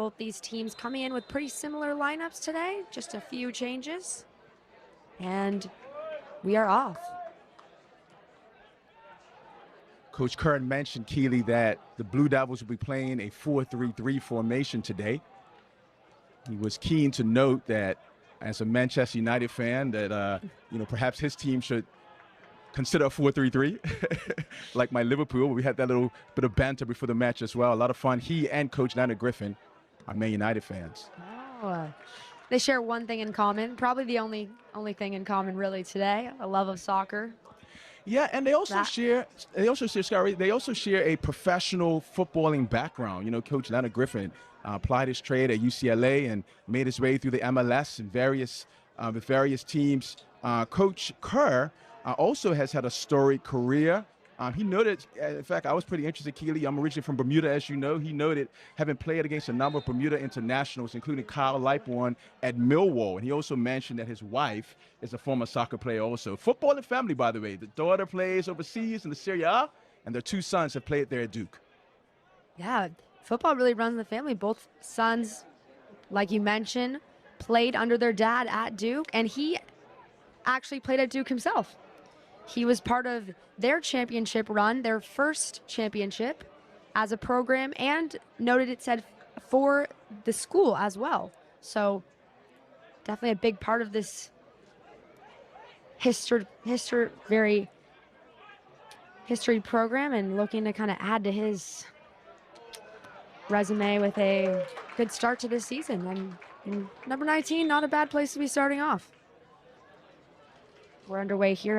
Both these teams coming in with pretty similar lineups today, just a few changes. And we are off. Coach Kern mentioned, Keely, that the Blue Devils will be playing a 4-3-3 formation today. He was keen to note that, as a Manchester United fan, that perhaps his team should consider a 4-3-3, like my Liverpool. We had that little bit of banter before the match as well. A lot of fun. He and Coach Leonard Griffin are Man United fans. Oh, they share one thing in common, probably the only thing in common really today, a love of soccer. Yeah, and they also share a professional footballing background. You know, Coach Leonard Griffin applied his trade at UCLA and made his way through the MLS and with various teams. Coach Kerr also has had a storied career. He noted, in fact, I was pretty interested, Keely. I'm originally from Bermuda, as you know. He noted having played against a number of Bermuda internationals, including Kyle Leiphorn at Millwall. And he also mentioned that his wife is a former soccer player also. Football and family, by the way. The daughter plays overseas in the Serie A, and their 2 sons have played there at Duke. Yeah, football really runs the family. Both sons, like you mentioned, played under their dad at Duke, and he actually played at Duke himself. He was part of their championship run, their first championship as a program, and noted it said for the school as well. So definitely a big part of this history program, and looking to kind of add to his resume with a good start to this season. And number 19, not a bad place to be starting off. We're underway here.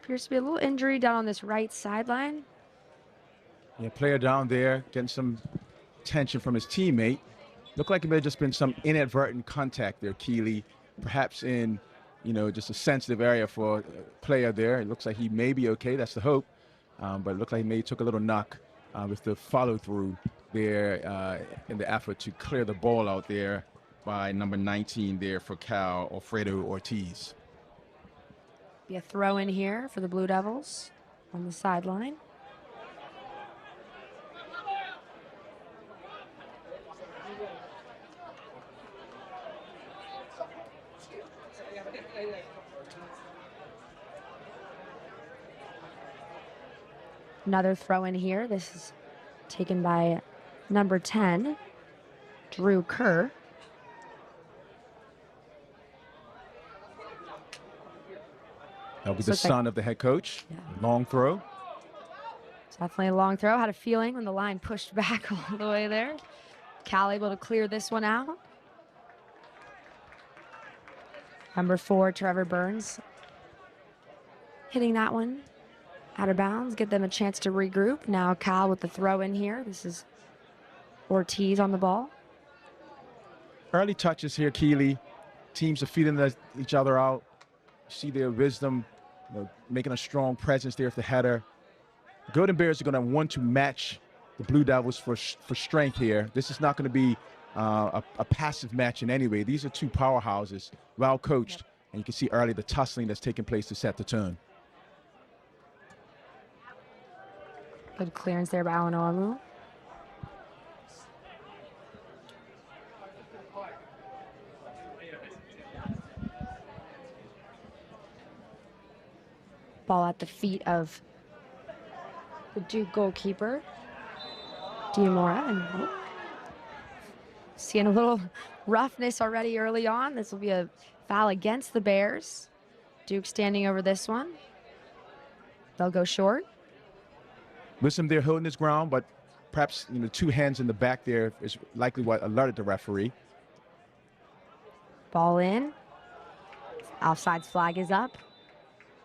Appears to be a little injury down on this right sideline. Yeah, player down there getting some attention from his teammate. Looked like it may have just been some inadvertent contact there, Keely. Perhaps in, just a sensitive area for a player there. It looks like he may be okay. That's the hope. But it looked like he maybe took a little knock with the follow-through there in the effort to clear the ball out there by number 19 there for Cal, Alfredo Ortiz. Be a throw in here for the Blue Devils on the sideline. Another throw in here. This is taken by number 10, Drew Kerr. That'll be the son of the head coach. Yeah. Long throw. It's definitely a long throw. Had a feeling when the line pushed back all the way there. Cal able to clear this one out. Number 4, Trevor Burns, hitting that one out of bounds. Get them a chance to regroup. Now Cal with the throw in here. This is Ortiz on the ball. Early touches here, Keely. Teams are feeding each other out. See their wisdom, making a strong presence there for the header. The Golden Bears are going to want to match the Blue Devils for strength here. This is not going to be a passive match in any way. These are 2 powerhouses, well coached, and you can see early the tussling that's taking place to set the tone. Good clearance there by Alan Oamu. Ball at the feet of the Duke goalkeeper, Diamora, and seeing a little roughness already early on. This will be a foul against the Bears. Duke standing over this one. They'll go short. Listen, they're holding his ground, but perhaps 2 hands in the back there is likely what alerted the referee. Ball in. Offsides flag is up.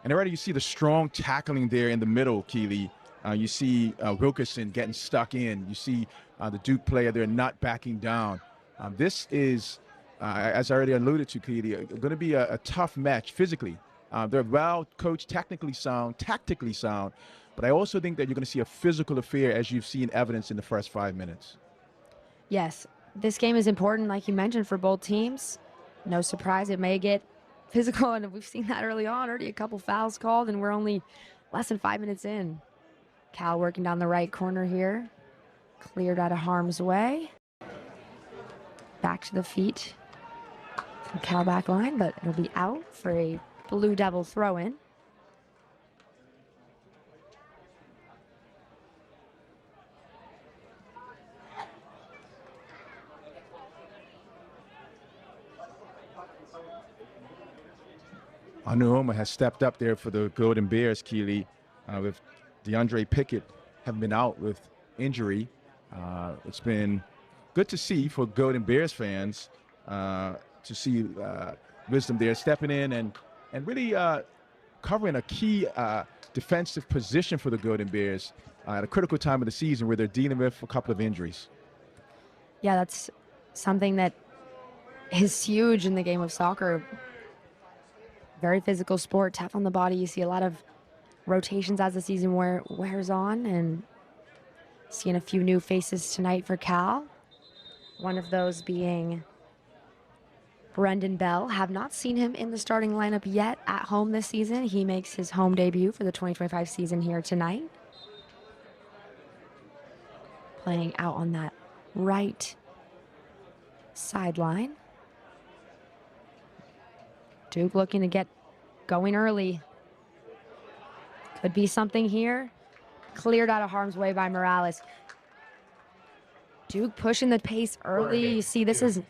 And already you see the strong tackling there in the middle, Keely. You see Wilkerson getting stuck in. You see the Duke player there not backing down. This is, as I already alluded to, Keely, going to be a tough match physically. They're well coached, technically sound, tactically sound. But I also think that you're going to see a physical affair, as you've seen evidence in the first 5 minutes. Yes, this game is important, like you mentioned, for both teams. No surprise, it may get physical, and we've seen that early on. Already a couple fouls called, and we're only less than 5 minutes in. Cal working down the right corner here. Cleared out of harm's way. back to the feet from Cal back line, but it'll be out for a Blue Devil throw-in. Noe has stepped up there for the Golden Bears, Keely, with DeAndre Pickett having been out with injury. It's been good to see for Golden Bears fans to see Wisdom there stepping in and really covering a key defensive position for the Golden Bears at a critical time of the season where they're dealing with a couple of injuries. Yeah, that's something that is huge in the game of soccer. Very physical sport, tough on the body. You see a lot of rotations as the season wears on, and seeing a few new faces tonight for Cal. One of those being Brendan Bell. Have not seen him in the starting lineup yet at home this season. He makes his home debut for the 2025 season here tonight. Playing out on that right sideline. Duke looking to get going early. Could be something here. Cleared out of harm's way by Morales. Duke pushing the pace early. You see this is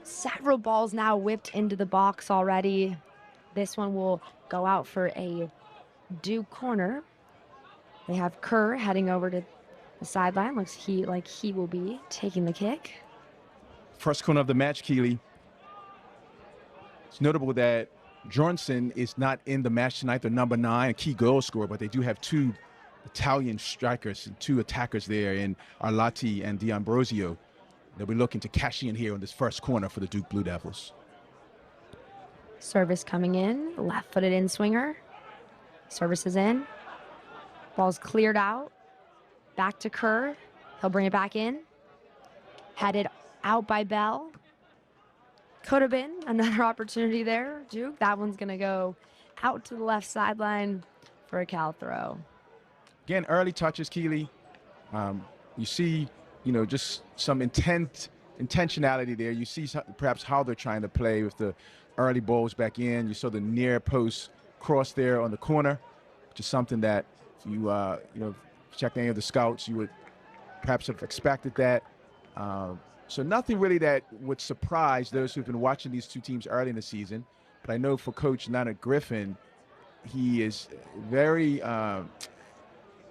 several balls now whipped into the box already. This one will go out for a Duke corner. They have Kerr heading over to the sideline. Looks like he will be taking the kick. First corner of the match, Keely. It's notable that Jorgensen is not in the match tonight. They're number 9, a key goal scorer, but they do have 2 Italian strikers and 2 attackers there in Arlotti and D'Ambrosio. They'll be looking to cash in here on this first corner for the Duke Blue Devils. Service coming in, left-footed in-swinger. Service is in. Ball's cleared out. Back to Kerr. He'll bring it back in. Headed out by Bell. Could have been another opportunity there, Duke. That one's going to go out to the left sideline for a Cal throw. Again, early touches, Keely. You see, just some intentionality there. You see perhaps how they're trying to play with the early balls back in. You saw the near post cross there on the corner, which is something that if you checked any of the scouts, you would perhaps have expected that. So nothing really that would surprise those who've been watching these 2 teams early in the season. But I know for Coach Nana Griffin, he is very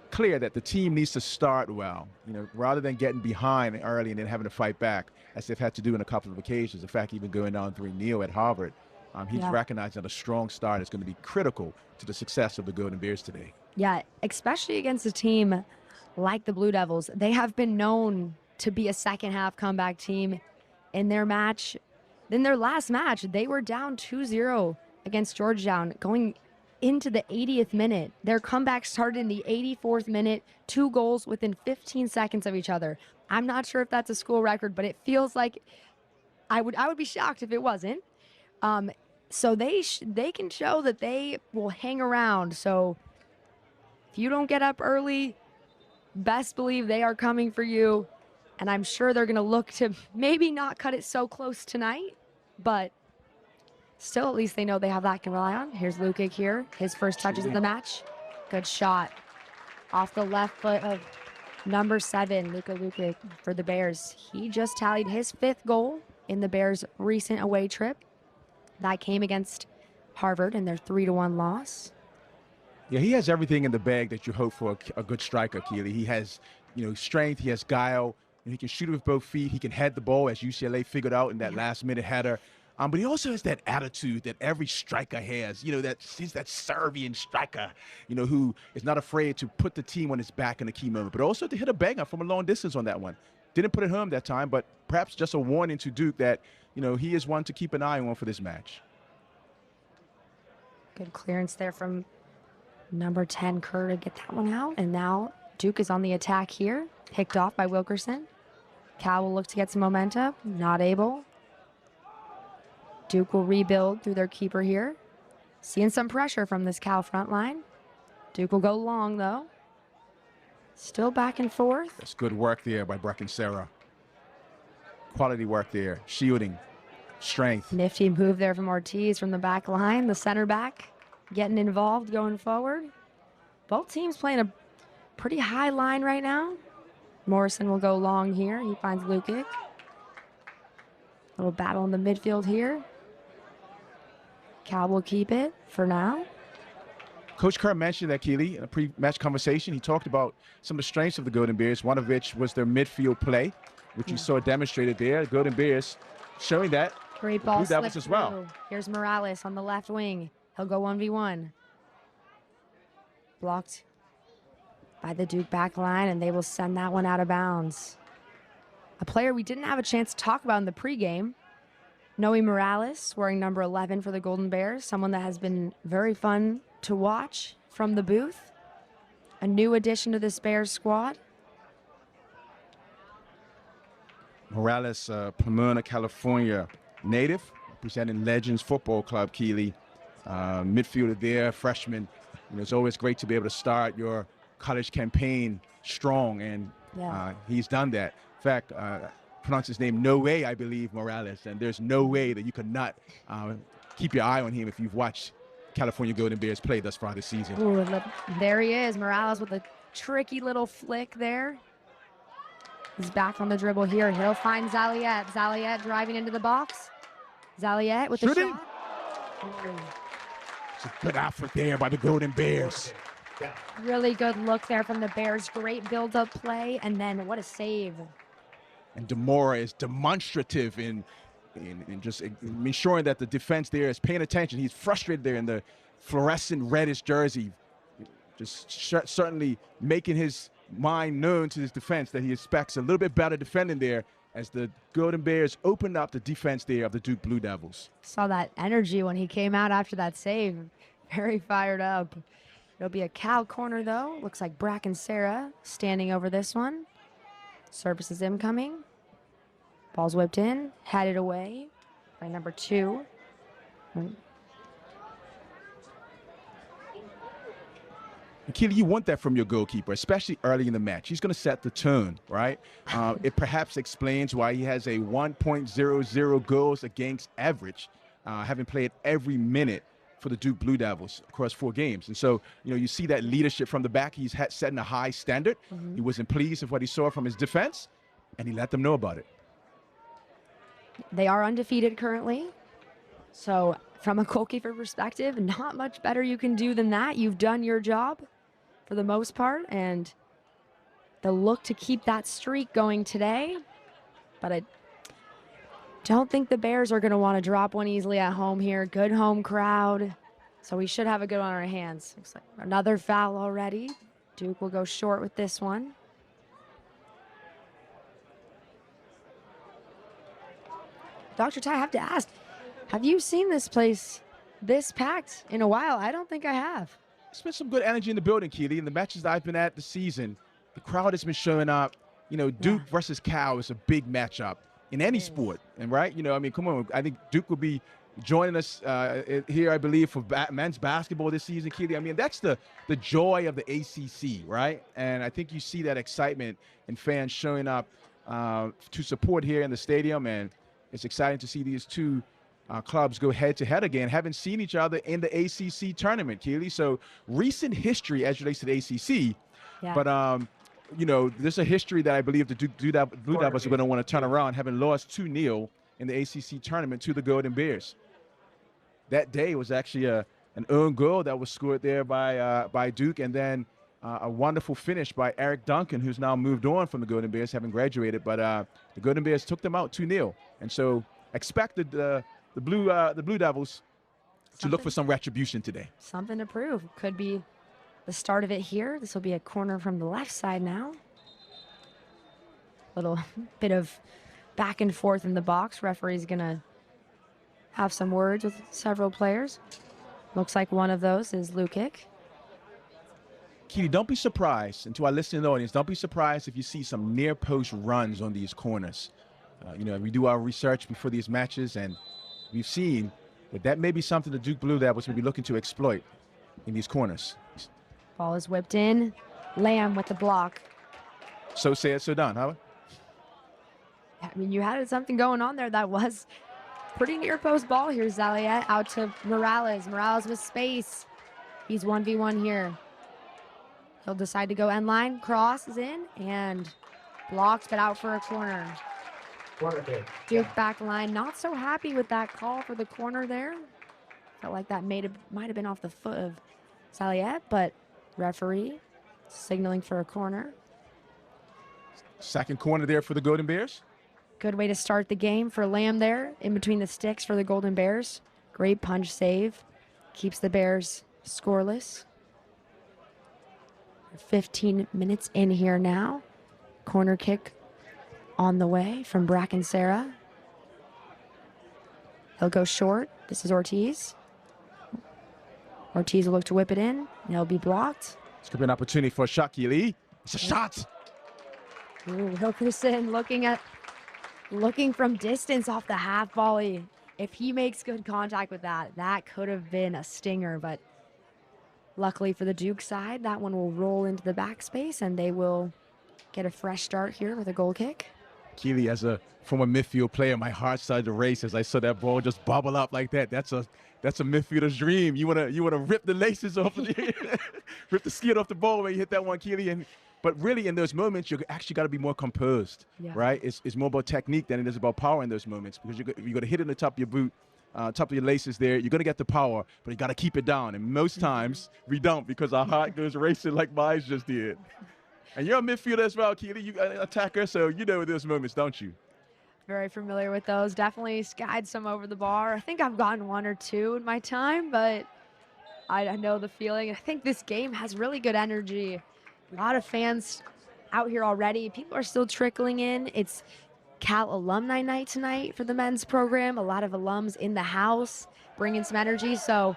clear that the team needs to start well, rather than getting behind early and then having to fight back, as they've had to do on a couple of occasions. In fact, even going down 3-0 at Harvard, he's recognizing that a strong start is going to be critical to the success of the Golden Bears today. Yeah, especially against a team like the Blue Devils. They have been known to be a second-half comeback team. In their last match, they were down 2-0 against Georgetown going into the 80th minute. Their comeback started in the 84th minute, 2 goals within 15 seconds of each other. I'm not sure if that's a school record, but it feels like I would be shocked if it wasn't. So they can show that they will hang around. So if you don't get up early, best believe they are coming for you. And I'm sure they're going to look to maybe not cut it so close tonight, but still, at least they know they have that to rely on. Here's Lukic here. His first touches of the match. Good shot off the left foot of number 7, Luka Lukic for the Bears. He just tallied his 5th goal in the Bears' recent away trip. That came against Harvard in their 3-1 loss. Yeah, he has everything in the bag that you hope for a good striker, Keely. He has, strength. He has guile. He can shoot it with both feet. He can head the ball, as UCLA figured out in that last-minute header. But he also has that attitude that every striker has. He's that Serbian striker, who is not afraid to put the team on his back in a key moment, but also to hit a banger from a long distance on that one. Didn't put it home that time, but perhaps just a warning to Duke that, he is one to keep an eye on for this match. Good clearance there from number 10, Kerr, to get that one out. And now Duke is on the attack here, picked off by Wilkerson. Cal will look to get some momentum, not able. Duke will rebuild through their keeper here. Seeing some pressure from this Cal front line. Duke will go long, though. Still back and forth. That's good work there by Brecken Sarah. quality work there, shielding, strength. Nifty move there from Ortiz from the back line. The center back getting involved going forward. Both teams playing a pretty high line right now. Morrison will go long here. He finds Lukic. Little battle in the midfield here. Cal will keep it for now. Coach Kerr mentioned that, Keely, in a pre-match conversation, he talked about some of the strengths of the Golden Bears, one of which was their midfield play, which you saw demonstrated there. The Golden Bears showing that. Great ball slip as well. through. Here's Morales on the left wing. He'll go 1v1. Blocked by the Duke back line, and they will send that one out of bounds. A player we didn't have a chance to talk about in the pregame, Noe Morales, wearing number 11 for the Golden Bears, someone that has been very fun to watch from the booth. A new addition to this Bears squad. Morales, Pomona, California native, representing Legends Football Club, Keely. Midfielder there, freshman. You know, it's always great to be able to start your college campaign strong, and he's done that. In fact, pronounce his name Noe, I believe, Morales, and there's no way that you could not keep your eye on him if you've watched California Golden Bears play thus far this season. Ooh, there he is, Morales with a tricky little flick there. He's back on the dribble here. He'll find Zaliet. Zaliet driving into the box. Zaliet with the shot. It's a good effort there by the Golden Bears. Really good look there from the Bears. Great build-up play, and then what a save. And Demora is demonstrative in just ensuring that the defense there is paying attention. He's frustrated there in the fluorescent reddish jersey, just certainly making his mind known to his defense that he expects a little bit better defending there as the Golden Bears opened up the defense there of the Duke Blue Devils. Saw that energy when he came out after that save. Very fired up. It'll be a Cal corner, though. Looks like Bracken Sarah standing over this one. Service is incoming. Ball's whipped in, headed away by number 2. Keely, you want that from your goalkeeper, especially early in the match. He's going to set the tone, right? It perhaps explains why he has a 1.00 goals against average, having played every minute for the Duke Blue Devils across 4 games. And so, you know, you see that leadership from the back. He's setting a high standard. He wasn't pleased with what he saw from his defense, and he let them know about it. They are undefeated currently. So from a goalkeeper perspective, not much better you can do than that. You've done your job for the most part, and they'll look to keep that streak going today. But I don't think the Bears are going to want to drop one easily at home here. Good home crowd. So we should have a good one on our hands. Looks like another foul already. Duke will go short with this one. Dr. Ty, I have to ask, have you seen this place this packed in a while? I don't think I have. There's been some good energy in the building, Keely. In the matches that I've been at this season, the crowd has been showing up. You know, Duke versus Cal is a big matchup in any sport. And right, you know, I mean, come on. I think Duke will be joining us here, I believe, for men's basketball this season, Keely. I mean, that's the joy of the ACC, right? And I think you see that excitement and fans showing up to support here in the stadium. And it's exciting to see these two clubs go head-to-head again. Haven't seen each other in the ACC tournament, Keely. So recent history as relates to the ACC. Yeah. But, you know, there's a history that I believe the Blue Devils are going to want to turn around, having lost 2-0 in the ACC tournament to the Golden Bears. That day was actually an own goal that was scored there by Duke, and then a wonderful finish by Eric Duncan, who's now moved on from the Golden Bears, having graduated. But the Golden Bears took them out 2-0, and so expected the Blue Devils to look for some retribution today. Something to prove. Could be the start of it here. This will be a corner from the left side now. Little bit of back and forth in the box. Referee's gonna have some words with several players. Looks like one of those is Lukic. Keely, don't be surprised, and to our listening audience, don't be surprised if you see some near post runs on these corners. You know, we do our research before these matches, and we've seen that may be something the Duke Blue Devils will be looking to exploit in these corners. Ball is whipped in. Lamb with the block. So said, so done, Howard. I mean, you had something going on there that was pretty near post ball. Here's Zaliet out to Morales. Morales with space. He's 1v1 here. He'll decide to go end line. Cross is in and blocks, but out for a corner. Duke back line, not so happy with that call for the corner there. Felt like that might have been off the foot of Zaliet, but referee signaling for a corner. Second corner there for the Golden Bears. Good way to start the game for Lamb there in between the sticks for the Golden Bears. Great punch save. Keeps the Bears scoreless. 15 minutes in here now. Corner kick on the way from Bracken Sarah. He'll go short. This is Ortiz. Ortiz will look to whip it in, and he'll be blocked. This could be an opportunity for a shot, Keely. It's a shot. Ooh, Hilkerson looking from distance off the half volley. If he makes good contact with that, that could have been a stinger, but luckily for the Duke side, that one will roll into the backspace and they will get a fresh start here with a goal kick. Keely, as a former midfield player, my heart started to race as I saw that ball just bubble up like that. That's a midfielder's dream. You wanna rip the laces off of rip the skin off the ball when you hit that one, Keely. But really, in those moments, you actually got to be more composed, right? It's more about technique than it is about power in those moments, because you're going to hit it in the top of your boot, top of your laces there. You're going to get the power, but you got to keep it down. And most times, we don't, because our heart goes racing like mine just did. And you're a midfielder as well, Keely. You're an attacker, so you know those moments, don't you? Very familiar with those. Definitely skied some over the bar. I think I've gotten one or two in my time, but I know the feeling. I think this game has really good energy. A lot of fans out here already. People are still trickling in. It's Cal Alumni Night tonight for the men's program. A lot of alums in the house bringing some energy. So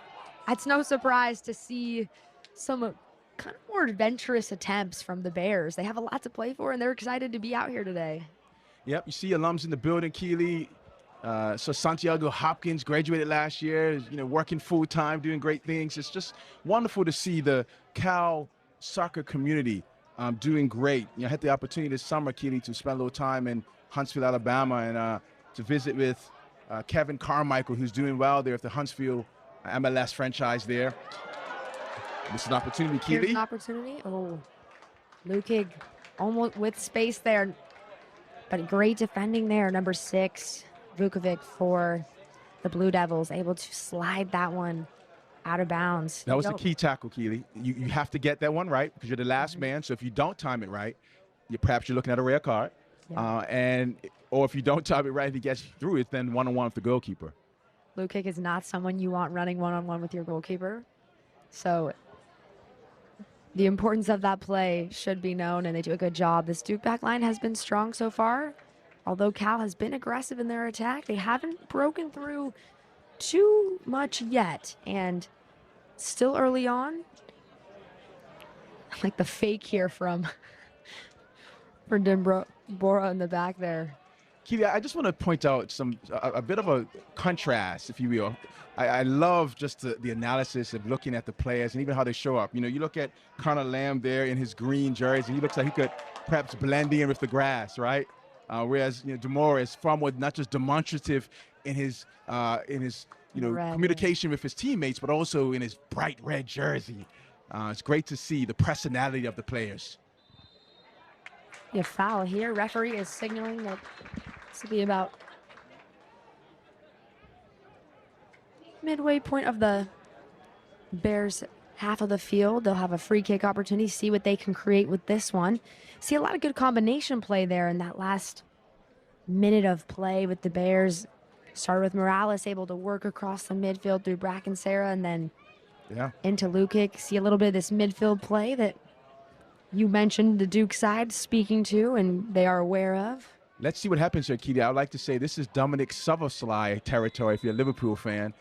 it's no surprise to see some kind of more adventurous attempts from the Bears. They have a lot to play for, and they're excited to be out here today. Yep, you see alums in the building, Keely. So Santiago Hopkins graduated last year, working full time, doing great things. It's just wonderful to see the Cal soccer community doing great. I had the opportunity this summer, Keely, to spend a little time in Huntsville, Alabama, and to visit with Kevin Carmichael, who's doing well there at the Huntsville MLS franchise there. This is an opportunity, Keely. Here's an opportunity. Oh, Lukig almost with space there, but great defending there. Number 6, Vukovic for the Blue Devils, able to slide that one out of bounds. That was the key tackle, Keely. You have to get that one right because you're the last man. So if you don't time it right, perhaps you're looking at a red card. Or if you don't time it right and he gets through it, then one-on-one with the goalkeeper. Lukig is not someone you want running one-on-one with your goalkeeper. So the importance of that play should be known, and they do a good job. This Duke back line has been strong so far. Although Cal has been aggressive in their attack, they haven't broken through too much yet. And still early on, like the fake here for Bora in the back there. Keely, I just want to point out a bit of a contrast, if you will. I love just the analysis of looking at the players and even how they show up. You look at Connor Lamb there in his green jersey. He looks like he could perhaps blend in with the grass, right? Whereas DeMore is far more not just demonstrative in his communication with his teammates, but also in his bright red jersey. It's great to see the personality of the players. Foul here. Referee is signaling that this will be about midway point of the Bears half of the field. They'll have a free kick opportunity, see what they can create with this one. See a lot of good combination play there in that last minute of play with the Bears. Started with Morales, able to work across the midfield through Bracken Sarah and then into Lukig. See a little bit of this midfield play that you mentioned the Duke side speaking to and they are aware of. Let's see what happens here, Keely. I would like to say this is Dominic Szoboszlai territory if you're a Liverpool fan.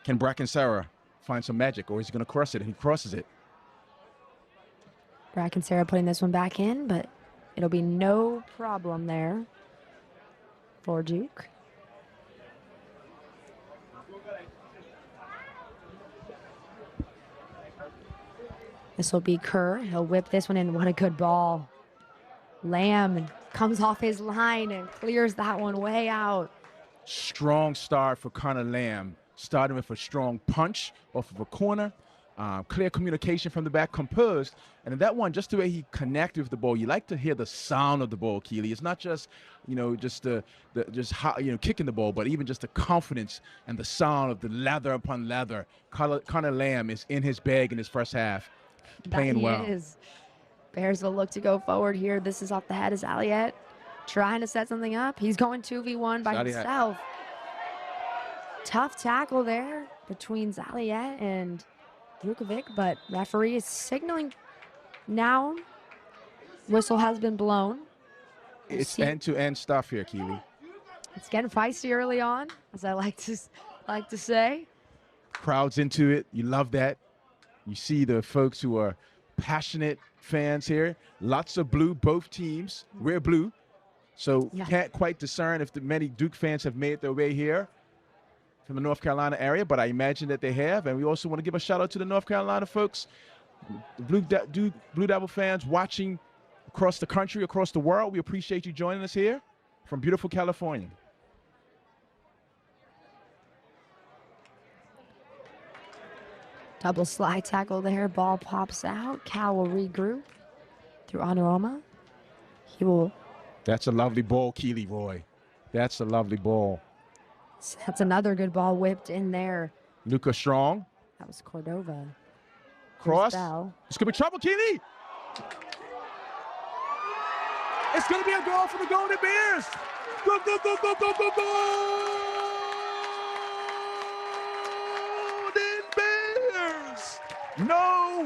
Can Bracken Sarah find some magic, or is he going to cross it? And he crosses it. Bracken Sarah putting this one back in, but it'll be no problem there for Duke. This will be Kerr. He'll whip this one in. What a good ball. Lamb comes off his line and clears that one way out. Strong start for Connor Lamb, starting with a strong punch off of a corner. Clear communication from the back, composed. And in that one, just the way he connected with the ball, you like to hear the sound of the ball, Keely. It's not just, just kicking the ball, but even just the confidence and the sound of the leather upon leather. Connor Lamb is in his bag in his first half, playing well. Is. Bears will look to go forward here. This is off the head of Zaliet, trying to set something up. He's going 2v1 by himself. Tough tackle there between Zaliet and Vukovic, but referee is signaling now. Whistle has been blown. It's end-to-end stuff here, Keely. It's getting feisty early on, as I like to say. Crowds into it. You love that. You see the folks who are passionate fans here. Lots of blue, both teams. We're blue. So can't quite discern if the many Duke fans have made their way here from the North Carolina area, but I imagine that they have. And we also want to give a shout out to the North Carolina folks, the Blue Devil fans watching across the country, across the world. We appreciate you joining us here from beautiful California. Double slide tackle there. Ball pops out. Cal will regroup through Onuoma. He will. That's a lovely ball, Keely Roy. That's a lovely ball. That's another good ball whipped in there. Luca Strong. That was Cordova. Cross. It's going to be trouble, Keely. It's going to be a goal for the Golden Bears. Go, go, go, go, go, go, go. Golden Bears. Noe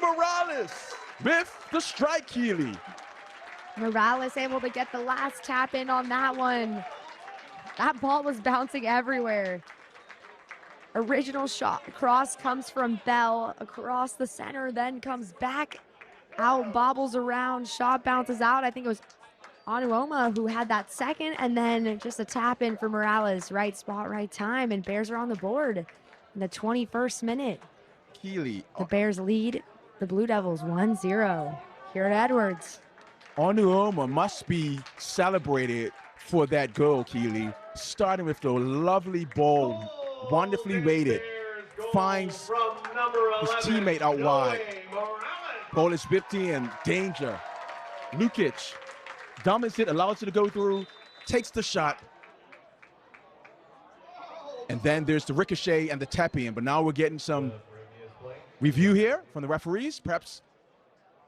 Morales with the strike, Keely. Morales able to get the last tap in on that one. That ball was bouncing everywhere. Original shot. Cross comes from Bell across the center, then comes back out, bobbles around. Shot bounces out. I think it was Onuoma who had that second, and then just a tap in for Morales. Right spot, right time, and Bears are on the board in the 21st minute. Keely. The Bears lead the Blue Devils 1-0 here at Edwards. Onuoma must be celebrated for that goal, Keely. Starting with the lovely ball, wonderfully weighted, finds his teammate out wide. Ball is whipped in, danger. Lukic dominates it, allows it to go through, takes the shot. And then there's the ricochet and the tap in, but now we're getting some review here from the referees. Perhaps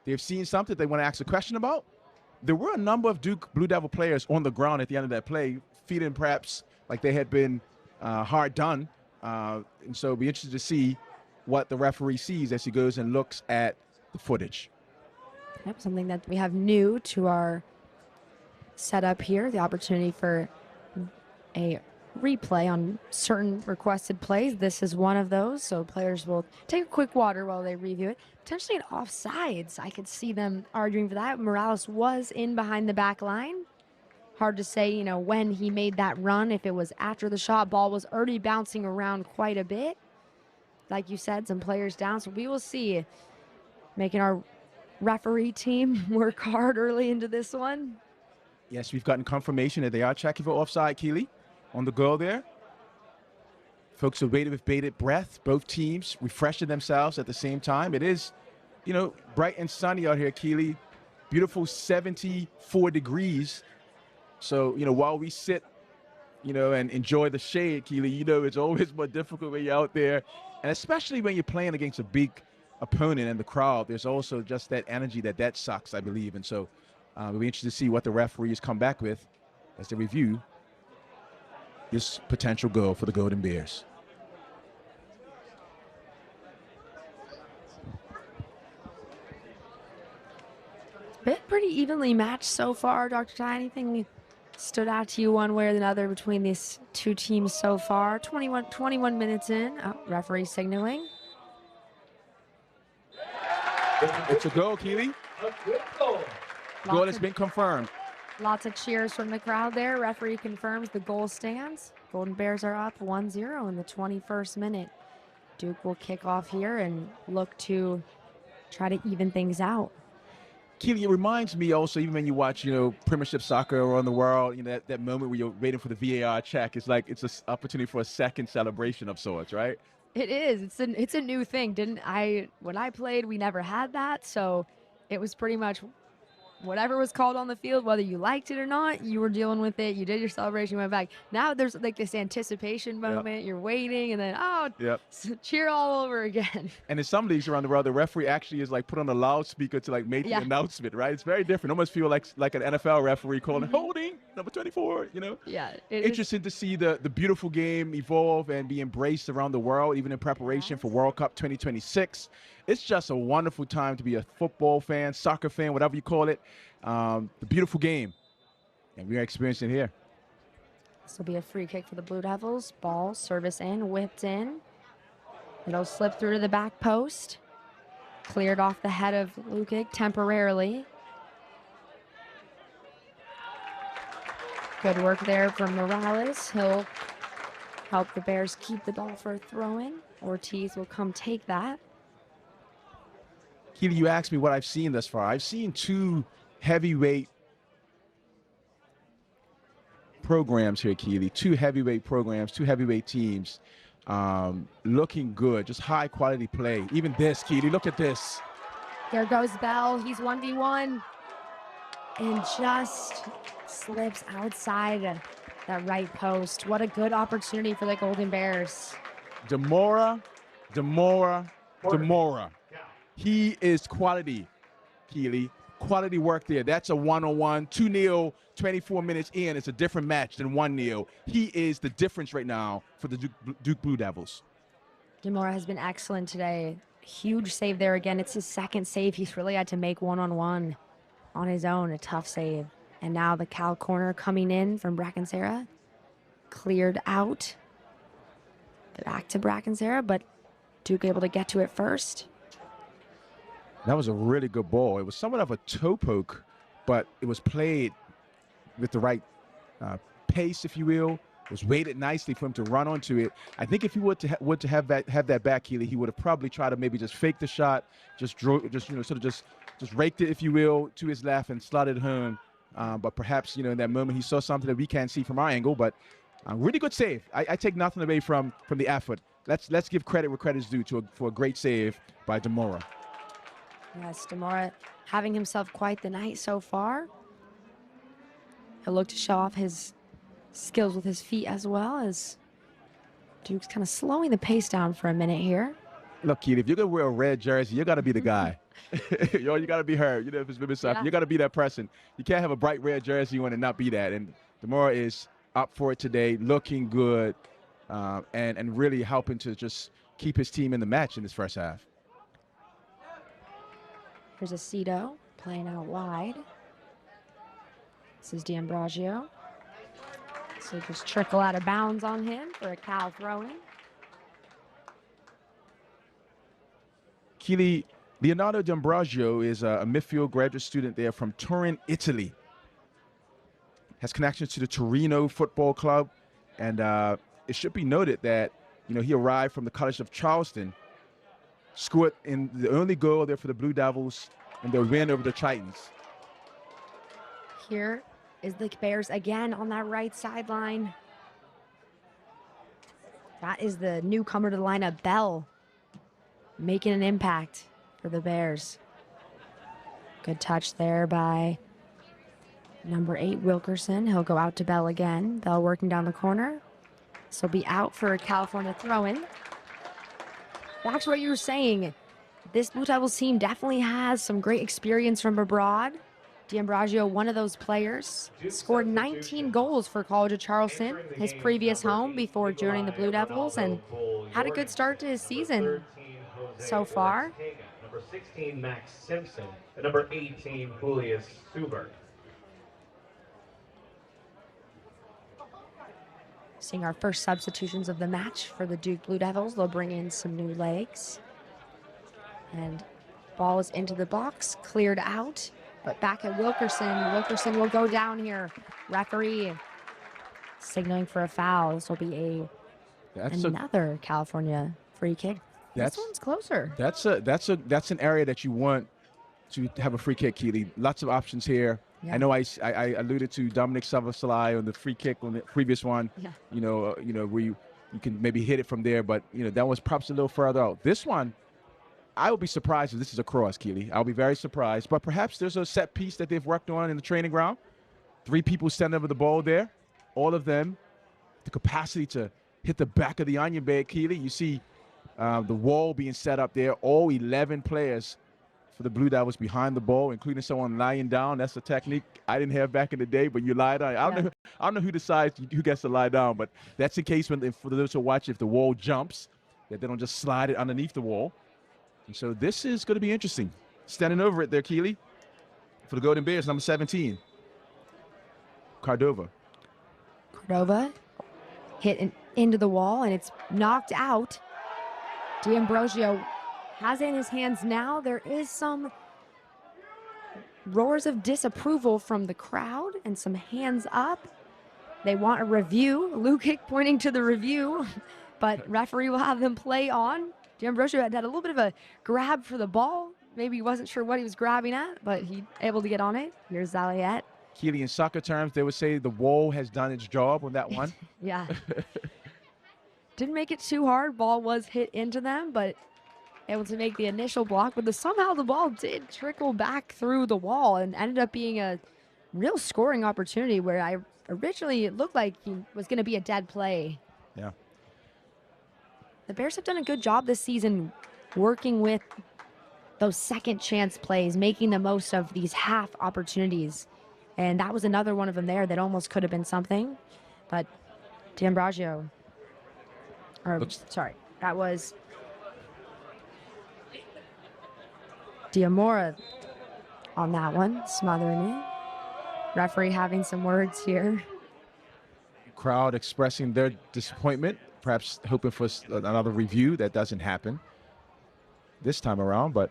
they've seen something they want to ask a question about. There were a number of Duke Blue Devil players on the ground at the end of that play, feeling perhaps like they had been hard done. And so it'll be interesting to see what the referee sees as he goes and looks at the footage. Yep, something that we have new to our setup here, the opportunity for a replay on certain requested plays. This is one of those, so players will take a quick water while they review it. Potentially an offsides. I could see them arguing for that. Morales was in behind the back line. Hard to say, when he made that run, if it was after the shot. Ball was already bouncing around quite a bit. Like you said, some players down, so we will see. Making our referee team work hard early into this one. Yes, we've gotten confirmation that they are checking for offside, Keely, on the goal there. Folks are waiting with bated breath. Both teams refreshing themselves at the same time. It is, bright and sunny out here, Keely. Beautiful 74 degrees. So, while we sit, and enjoy the shade, Keely, it's always more difficult when you're out there. And especially when you're playing against a big opponent in the crowd, there's also just that energy that sucks, I believe. And so we'll be interested to see what the referees come back with as they review this potential goal for the Golden Bears. Been pretty evenly matched so far, Dr. Ty. Anything stood out to you one way or another between these two teams so far? 21 minutes in. Oh, referee signaling. It's a goal, Keely. Goal has been confirmed. Lots of cheers from the crowd there. Referee confirms the goal stands. Golden Bears are up 1-0 in the 21st minute. Duke will kick off here and look to try to even things out. Keely, it reminds me also, even when you watch, Premiership soccer around the world, that moment where you're waiting for the VAR check, it's like it's an opportunity for a second celebration of sorts, right? It is. It's a new thing. When I played, we never had that, so it was pretty much whatever was called on the field, whether you liked it or not, you were dealing with it. You did your celebration, you went back. Now there's like this anticipation moment. Yep. You're waiting, and then yep. cheer all over again. And in some leagues around the world, the referee actually is like put on a loudspeaker to like make the announcement, right? It's very different. Almost feel like an NFL referee calling holding number 24. Yeah. Interesting to see the beautiful game evolve and be embraced around the world, even in preparation for World Cup 2026. It's just a wonderful time to be a football fan, soccer fan, whatever you call it. The beautiful game, and we are experiencing it here. This will be a free kick for the Blue Devils. Ball, service in, whipped in. It'll slip through to the back post. Cleared off the head of Lukic temporarily. Good work there from Morales. He'll help the Bears keep the ball for a throw-in. Ortiz will come take that. Keely, you asked me what I've seen thus far. I've seen two heavyweight programs here, Keely. Two heavyweight programs, two heavyweight teams looking good, just high quality play. Even this, Keely, look at this. There goes Bell. He's 1v1 and just slips outside that right post. What a good opportunity for the Golden Bears. Demora. He is quality, Keely. Quality work there. That's a one-on-one. 2-0, 24 minutes in. It's a different match than 1-0. He is the difference right now for the Duke Blue Devils. Demora has been excellent today. Huge save there again. It's his second save. He's really had to make one-on-one on his own. A tough save. And now the Cal corner coming in from Bracken-Sarah. Cleared out. Back to Bracken-Sarah, but Duke able to get to it first. That was a really good ball. It was somewhat of a toe poke, but it was played with the right pace, if you will. It was weighted nicely for him to run onto it. I think if he would to have that back, Keely, he would have probably tried to maybe just fake the shot, just raked it, if you will, to his left and slotted it home. But perhaps in that moment he saw something that we can't see from our angle. But really good save. I take nothing away from the effort. Let's give credit where credit is due for a great save by Demora. Yes, Demora having himself quite the night so far. He'll look to show off his skills with his feet as well, as Duke's kind of slowing the pace down for a minute here. Look, Keith, if you're going to wear a red jersey, you got to be the guy. You got to be her. If it's women's soccer, you got to be that person. You can't have a bright red jersey on and not be that. And Demora is up for it today, looking good, and really helping to just keep his team in the match in this first half. Here's Aceto playing out wide. This is D'Ambrosio. So just trickle out of bounds on him for a Cal throw-in. Keely, Leonardo D'Ambrosio is a midfield graduate student there from Turin, Italy. Has connections to the Torino Football Club. And it should be noted that, he arrived from the College of Charleston, scored in the only goal there for the Blue Devils in their win over the Titans. Here is the Bears again on that right sideline. That is the newcomer to the lineup, Bell, making an impact for the Bears. Good touch there by number 8, Wilkerson. He'll go out to Bell again. Bell working down the corner. This will be out for a California throw-in. Back to what you were saying. This Blue Devils team definitely has some great experience from abroad. D'Ambrosio, one of those players, scored 19 goals for College of Charleston, his previous home before joining the Blue Devils, and had a good start to his season so far. Number 16, Max Simpson, and number 18, Julius Subert. Seeing our first substitutions of the match for the Duke Blue Devils. They'll bring in some new legs. And ball is into the box, cleared out, but back at Wilkerson. Wilkerson will go down here. Referee signaling for a foul. This will be another California free kick. This one's closer. That's an area that you want to have a free kick, Keely. Lots of options here. Yeah. I know I alluded to Dominic Szoboszlai on the free kick on the previous one. Yeah. Where you can maybe hit it from there, but that was perhaps a little further out. This one, I would be surprised if this is a cross, Keely. I'll be very surprised. But perhaps there's a set piece that they've worked on in the training ground. 3 people standing over the ball there. All of them, the capacity to hit the back of the onion bed, Keely. You see the wall being set up there. All 11 players for the Blue Devils behind the ball, including someone lying down. That's a technique I didn't have back in the day, but you lie down. I don't know who decides who gets to lie down, but that's in case for those who watch, if the wall jumps, that they don't just slide it underneath the wall. And so this is going to be interesting. Standing over it there, Keely, for the Golden Bears, number 17, Cordova hit into the wall, and it's knocked out. D'Ambrosio has it in his hands now. There is some roars of disapproval from the crowd and some hands up. They want a review. Lukic pointing to the review, but referee will have them play on. D'Ambrosio had a little bit of a grab for the ball. Maybe he wasn't sure what he was grabbing at, but he able to get on it. Here's Zaliet. Keely, in soccer terms, they would say the wall has done its job on that one. Yeah. Didn't make it too hard. Ball was hit into them, but able to make the initial block. But somehow the ball did trickle back through the wall and ended up being a real scoring opportunity where originally it looked like he was going to be a dead play. Yeah. The Bears have done a good job this season working with those second chance plays, making the most of these half opportunities. And that was another one of them there that almost could have been something. But D'Ambrosio, that was Diamora on that one, smothering it. Referee having some words here. Crowd expressing their disappointment, perhaps hoping for another review. That doesn't happen this time around, but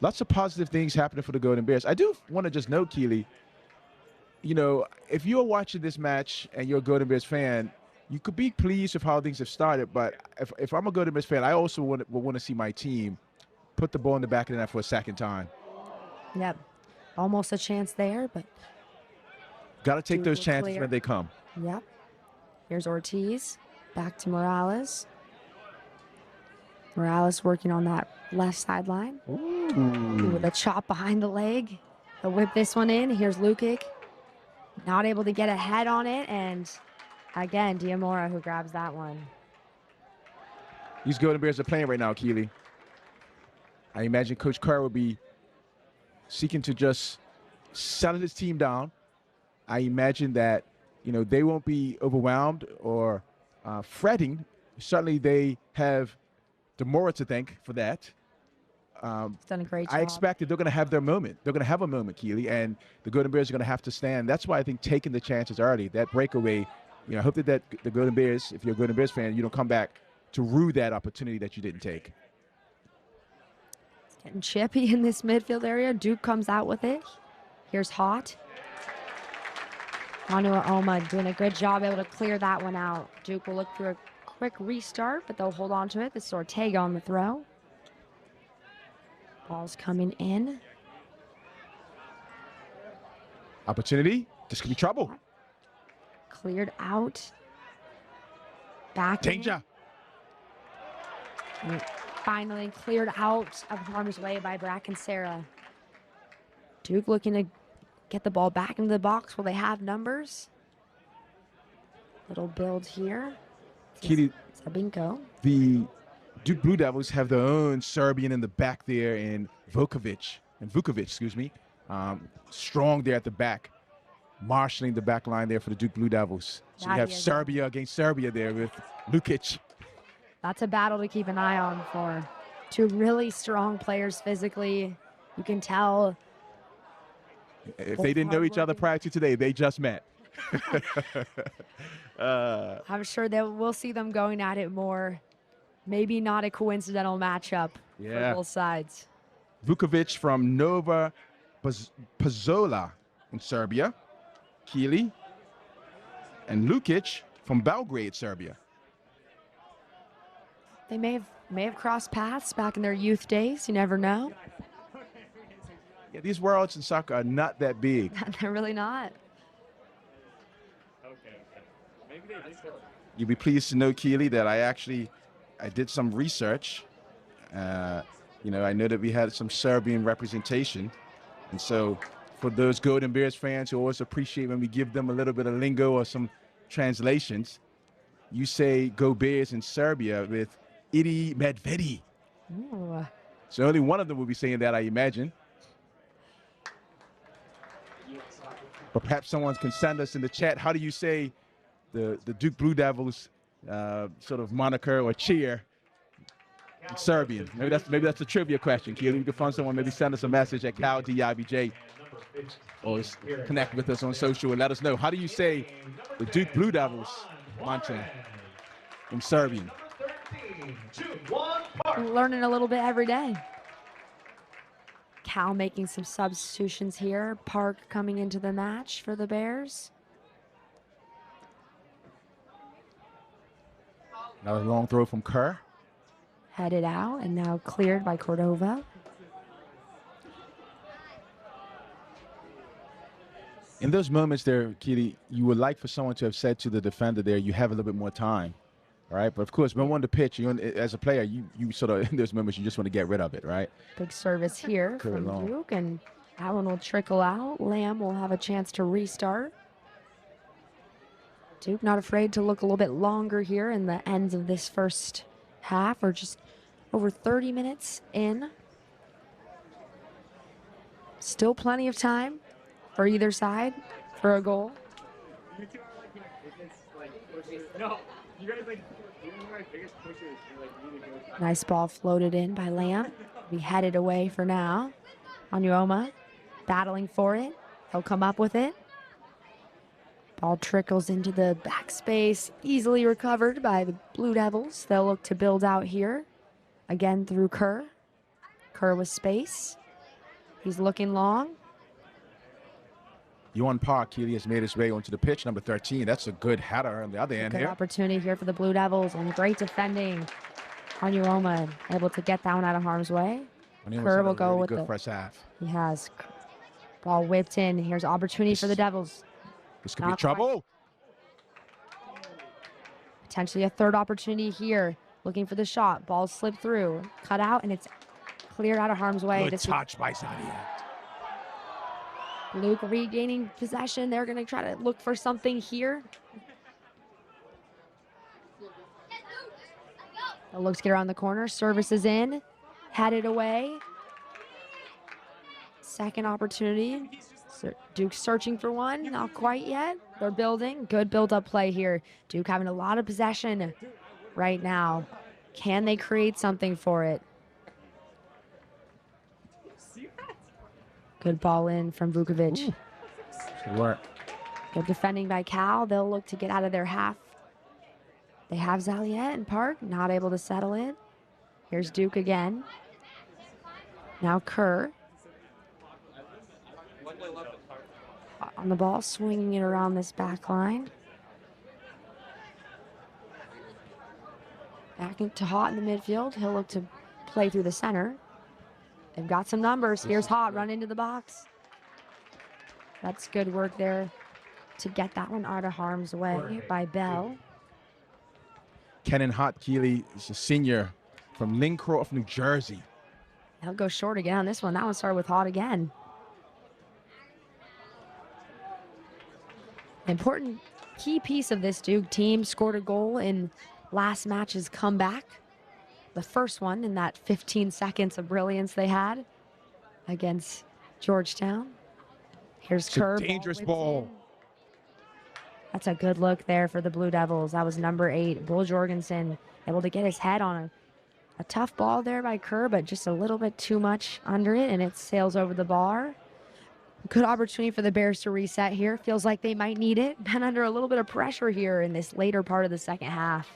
lots of positive things happening for the Golden Bears. I do want to just note, Keely, if you're watching this match and you're a Golden Bears fan, you could be pleased with how things have started, but if I'm a Golden Bears fan, I also would want to see my team put the ball in the back of the net for a second time. Yep. Almost a chance there, but got to take those chances when they come. Yep. Here's Ortiz. Back to Morales. Morales working on that left sideline. With a chop behind the leg. He'll whip this one in. Here's Lukic. Not able to get ahead on it, and again, Diamora who grabs that one. These Golden Bears are playing right now, Keely. I imagine Coach Kerr will be seeking to just settle his team down. I imagine that, they won't be overwhelmed or fretting. Certainly they have Demora to thank for that. He's done a great job. I expect that they're going to have their moment. They're going to have a moment, Keely, and the Golden Bears are going to have to stand. That's why I think taking the chances early, that breakaway, I hope that the Golden Bears, if you're a Golden Bears fan, you don't come back to rue that opportunity that you didn't take. It's getting chippy in this midfield area. Duke comes out with it. Here's Hot. Manua Oma doing a good job able to clear that one out. Duke will look for a quick restart, but they'll hold on to it. This is Ortega on the throw. Ball's coming in. Opportunity. This could be trouble. Cleared out. Danger. Finally cleared out of harm's way by Bracken Sarah. Duke looking to get the ball back into the box. Will they have numbers? Little build here. Keely, Sabinko. The Duke Blue Devils have their own Serbian in the back there in Vukovic, strong there at the back, marshaling the back line there for the Duke Blue Devils. So you have Serbia against Serbia there with Lukic. That's a battle to keep an eye on for two really strong players physically. You can tell. If they didn't know each other prior to today, they just met. I'm sure that we'll see them going at it more. Maybe not a coincidental matchup for both sides. Vukovic from Nova Pazola in Serbia, Keely, and Lukic from Belgrade, Serbia. They may have crossed paths back in their youth days. You never know. Yeah, these worlds in soccer are not that big. They're really not. You'll be pleased to know, Keely, that I did some research. You know, I know that we had some Serbian representation. And so for those Golden Bears fans who always appreciate when we give them a little bit of lingo or some translations, you say go Bears in Serbia with Idi Medvedi. Ooh. So only one of them will be saying that, I imagine. But perhaps someone can send us in the chat, how do you say the Duke Blue Devils sort of moniker or cheer in Serbian? Maybe that's a trivia question. Keely, we can find someone, maybe send us a message at CalDIBJ or connect with us on social and let us know. How do you say the Duke Blue Devils mantra in Serbian? Learning a little bit every day. Cal making some substitutions here. Park coming into the match for the Bears. Another long throw from Kerr. Headed out and now cleared by Cordova. In those moments there, Keely, you would like for someone to have said to the defender there, you have a little bit more time. All right, but of course, when we're on the pitch, as a player, you sort of, in those moments, you just want to get rid of it, right? Big service here from Duke, and that one will trickle out. Lamb will have a chance to restart. Duke not afraid to look a little bit longer here in the ends of this first half, or just over 30 minutes in. Still plenty of time for either side for a goal. Nice ball floated in by Lamb. Be headed away for now. Onuoma battling for it. He'll come up with it. Ball trickles into the backspace, easily recovered by the Blue Devils. They'll look to build out here. Again through Kerr. Kerr with space. He's looking long. Yuan Park, Keely, has made his way onto the pitch, number 13. That's a good header on the other end Good here. opportunity here for the Blue Devils, and great defending. Onuoma able to get that one out of harm's way. Kerr will go with the first half. He has. Ball whipped in. Here's opportunity for the Devils. This could be trouble. Potentially a third opportunity here. Looking for the shot. Ball slipped through. Cut out, and it's cleared out of harm's way. Good touch by Zadia. Luke regaining possession. They're going to try to look for something here. They'll look to get around the corner. Service is in. Headed away. Second opportunity. Duke searching for one. Not quite yet. They're building. Good build-up play here. Duke having a lot of possession right now. Can they create something for it? Good ball in from Vukovic. Good work. Good defending by Cal. They'll look to get out of their half. They have Zaliet and Park, not able to settle it. Here's Duke again. Now Kerr. On the ball, swinging it around this back line. Back into Haught in the midfield. He'll look to play through the center. They've got some numbers. Here's Haught, run into the box. That's good work there to get that one out of harm's way by Bell. Kenan Haught, Keely, is a senior from Lincroft, New Jersey. He'll go short again on this one. That one started with Haught again. Important key piece of this Duke team, scored a goal in last match's comeback. The first one in that 15 seconds of brilliance they had against Georgetown. Here's Kerr. Dangerous ball. That's a good look there for the Blue Devils. That was number 8, Bull Jorgensen, able to get his head on a tough ball there by Kerr, but just a little bit too much under it, and it sails over the bar. Good opportunity for the Bears to reset here. Feels like they might need it. Been under a little bit of pressure here in this later part of the second half.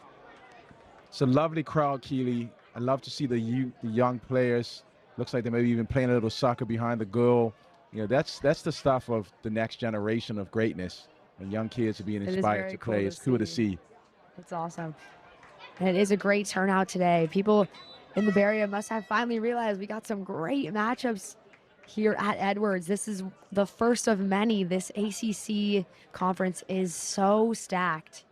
It's a lovely crowd, Keely. I love to see the young players. Looks like they may be even playing a little soccer behind the goal. You know, that's the stuff of the next generation of greatness. And young kids are being inspired to play. It's cool to see. It's awesome. And it is a great turnout today. People in the Bay Area must have finally realized we got some great matchups here at Edwards. This is the first of many. This ACC conference is so stacked.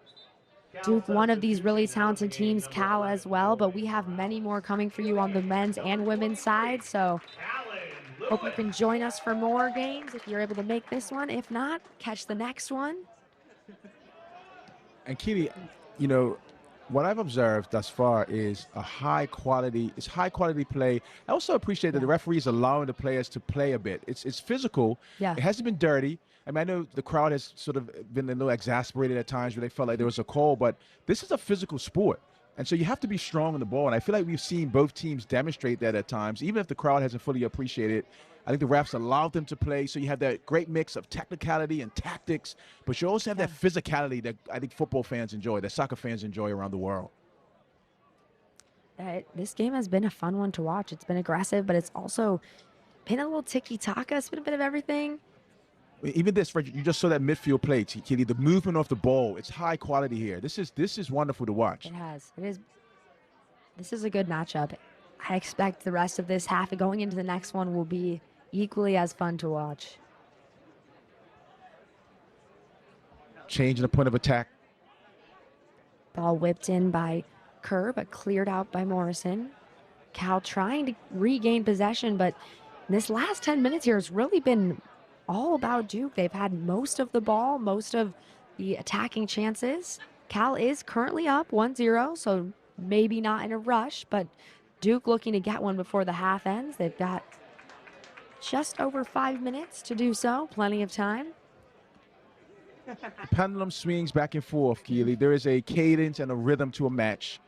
Duke, one of these really talented teams, Cal as well, but we have many more coming for you on the men's and women's side. So hope you can join us for more games if you're able to make this one. If not, catch the next one. And Keely, you know, what I've observed thus far is high quality play. I also appreciate that the referees allowing the players to play a bit. It's physical. Yeah. It hasn't been dirty. I mean, I know the crowd has sort of been a little exasperated at times where they felt like there was a call, but this is a physical sport. And so you have to be strong on the ball. And I feel like we've seen both teams demonstrate that at times, even if the crowd hasn't fully appreciated it. I think the refs allowed them to play. So you have that great mix of technicality and tactics, but you also have that physicality that I think football fans enjoy, that soccer fans enjoy around the world. This game has been a fun one to watch. It's been aggressive, but it's also been a little tiki-taka. It's been a bit of everything. Even this, you just saw that midfield play, Keely. The movement off the ball, it's high quality here. This is wonderful to watch. It has. It is. This is a good matchup. I expect the rest of this half going into the next one will be equally as fun to watch. Changing the point of attack. Ball whipped in by Kerr, but cleared out by Morrison. Cal trying to regain possession, but this last 10 minutes here has really been all about Duke. They've had most of the ball, most of the attacking chances. Cal is currently up 1-0, so maybe not in a rush, but Duke looking to get one before the half ends. They've got just over 5 minutes to do so, plenty of time. The pendulum swings back and forth, Keely. There is a cadence and a rhythm to a match.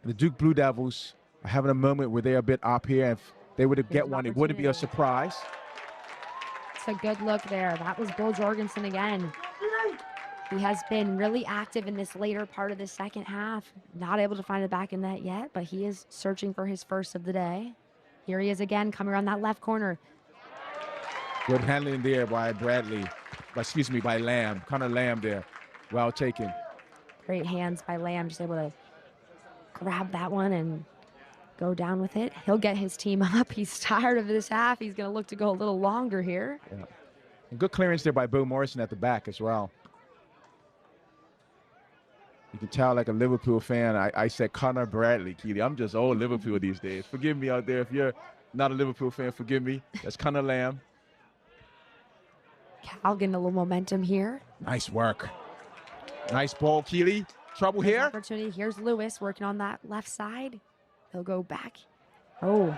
The Duke Blue Devils are having a moment where they're a bit up here. If they were to get one, it wouldn't be a surprise. It's a good look there. That was Bill Jorgensen again. He has been really active in this later part of the second half. Not able to find the back in net yet, but he is searching for his first of the day. Here he is again, coming around that left corner. Good handling there by by Lamb. Connor Lamb there. Well taken. Great hands by Lamb, just able to grab that one and go down with it. He'll get his team up. He's tired of this half. He's going to look to go a little longer here. Yeah. And good clearance there by Bo Morrison at the back as well. You can tell, like a Liverpool fan, I said Connor Bradley, Keely. I'm just old Liverpool these days. Forgive me out there. If you're not a Liverpool fan, forgive me. That's Connor Lamb. Cal getting a little momentum here. Nice work. Nice ball, Keely. Trouble here. Opportunity. Here's Lewis working on that left side. He'll go back. Oh,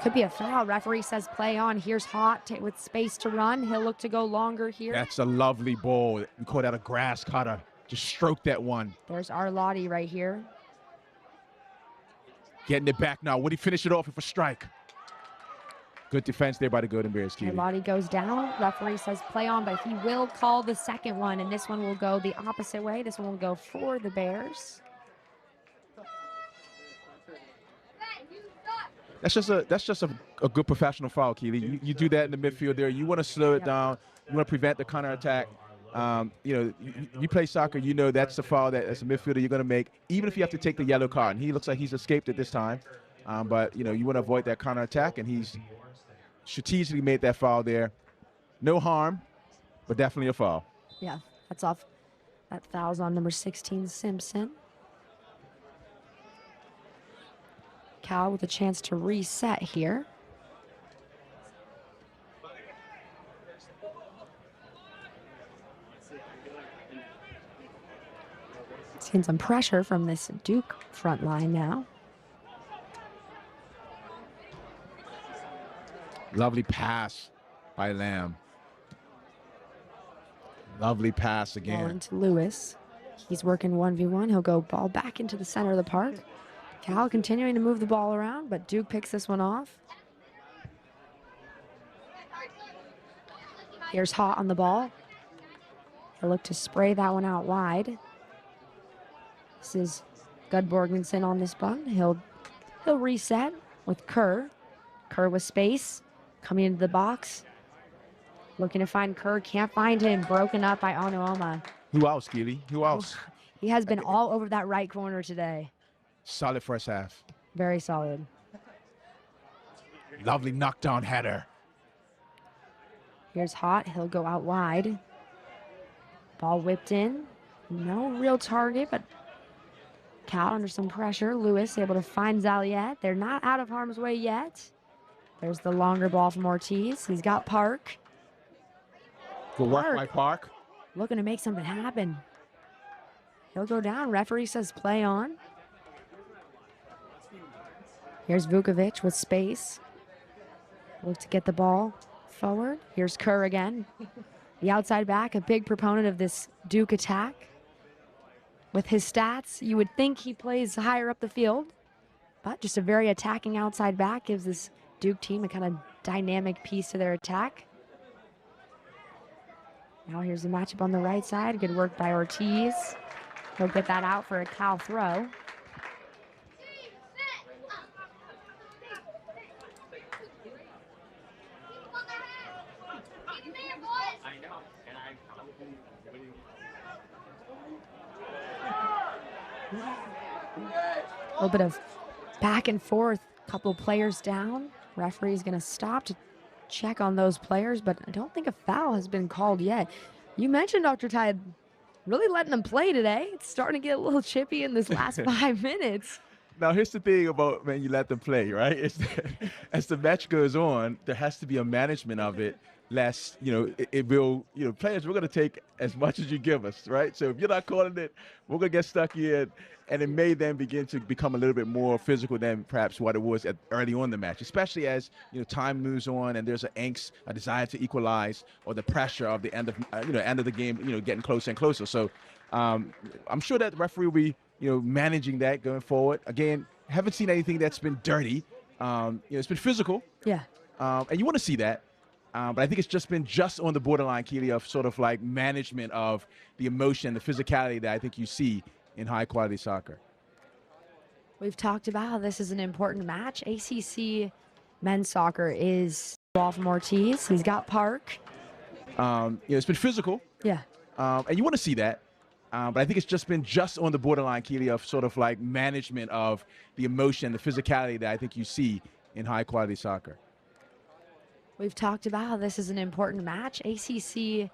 could be a foul. Referee says play on. Here's Hot with space to run. He'll look to go longer here. That's a lovely ball. We caught out a grass cutter. Just stroke that one. There's Arlotti right here. Getting it back now. Would he finish it off with a strike? Good defense there by the Golden Bears, Keely. Arlotti goes down. Referee says play on, but he will call the second one, and this one will go the opposite way. This one will go for the Bears. That's just a good professional foul, Keely. You do that in the midfield there. You want to slow it down. You want to prevent the counterattack. You know, you play soccer, you know that's the foul that as a midfielder you're going to make, even if you have to take the yellow card. And he looks like he's escaped it this time. But, you know, you want to avoid that counterattack, and he's strategically made that foul there. No harm, but definitely a foul. Yeah, that's off. That foul's on number 16, Simpson. Cal with a chance to reset here. Seeing some pressure from this Duke front line now. Lovely pass by Lamb. Lovely pass again. Ball into Lewis. He's working 1v1. He'll go ball back into the center of the park. Cal continuing to move the ball around, but Duke picks this one off. Here's Hot on the ball. He'll look to spray that one out wide. This is Gudborgensen on this bun. He'll reset with Kerr. Kerr with space. Coming into the box. Looking to find Kerr. Can't find him. Broken up by Onuoma. Who else, Keely? Who else? He has been all over that right corner today. Solid first half. Very solid. Lovely knockdown header. Here's Hot. He'll go out wide. Ball whipped in. No real target, but Cal under some pressure. Lewis able to find Zaliet. They're not out of harm's way yet. There's the longer ball from Ortiz. He's got Park. Good work by Park. Looking to make something happen. He'll go down. Referee says play on. Here's Vukovic with space. Look to get the ball forward. Here's Kerr again. The outside back, a big proponent of this Duke attack. With his stats, you would think he plays higher up the field, but just a very attacking outside back gives this Duke team a kind of dynamic piece to their attack. Now here's the matchup on the right side. Good work by Ortiz. He'll get that out for a Cal throw. A little bit of back and forth, couple players down. Referee's going to stop to check on those players, but I don't think a foul has been called yet. You mentioned, Dr. Tide, really letting them play today. It's starting to get a little chippy in this last 5 minutes. Now, here's the thing about when you let them play, right? It's that as the match goes on, there has to be a management of it. Less, it will, players, we're going to take as much as you give us, right? So if you're not calling it, we're going to get stuck in, and it may then begin to become a little bit more physical than perhaps what it was early on in the match, especially as, time moves on and there's an angst, a desire to equalize, or the pressure of the end of the game, getting closer and closer. So I'm sure that the referee will be, managing that going forward. Again, haven't seen anything that's been dirty. It's been physical. Yeah. And you want to see that. But I think it's just been on the borderline, Keely, of sort of like management of the emotion, the physicality that I think you see in high-quality soccer. We've talked about how this is an important match. ACC men's soccer is ball from Ortiz. He's got Park. It's been physical. Yeah. And you want to see that. But I think it's just been on the borderline, Keely, of sort of like management of the emotion, the physicality that I think you see in high-quality soccer. We've talked about how this is an important match. ACC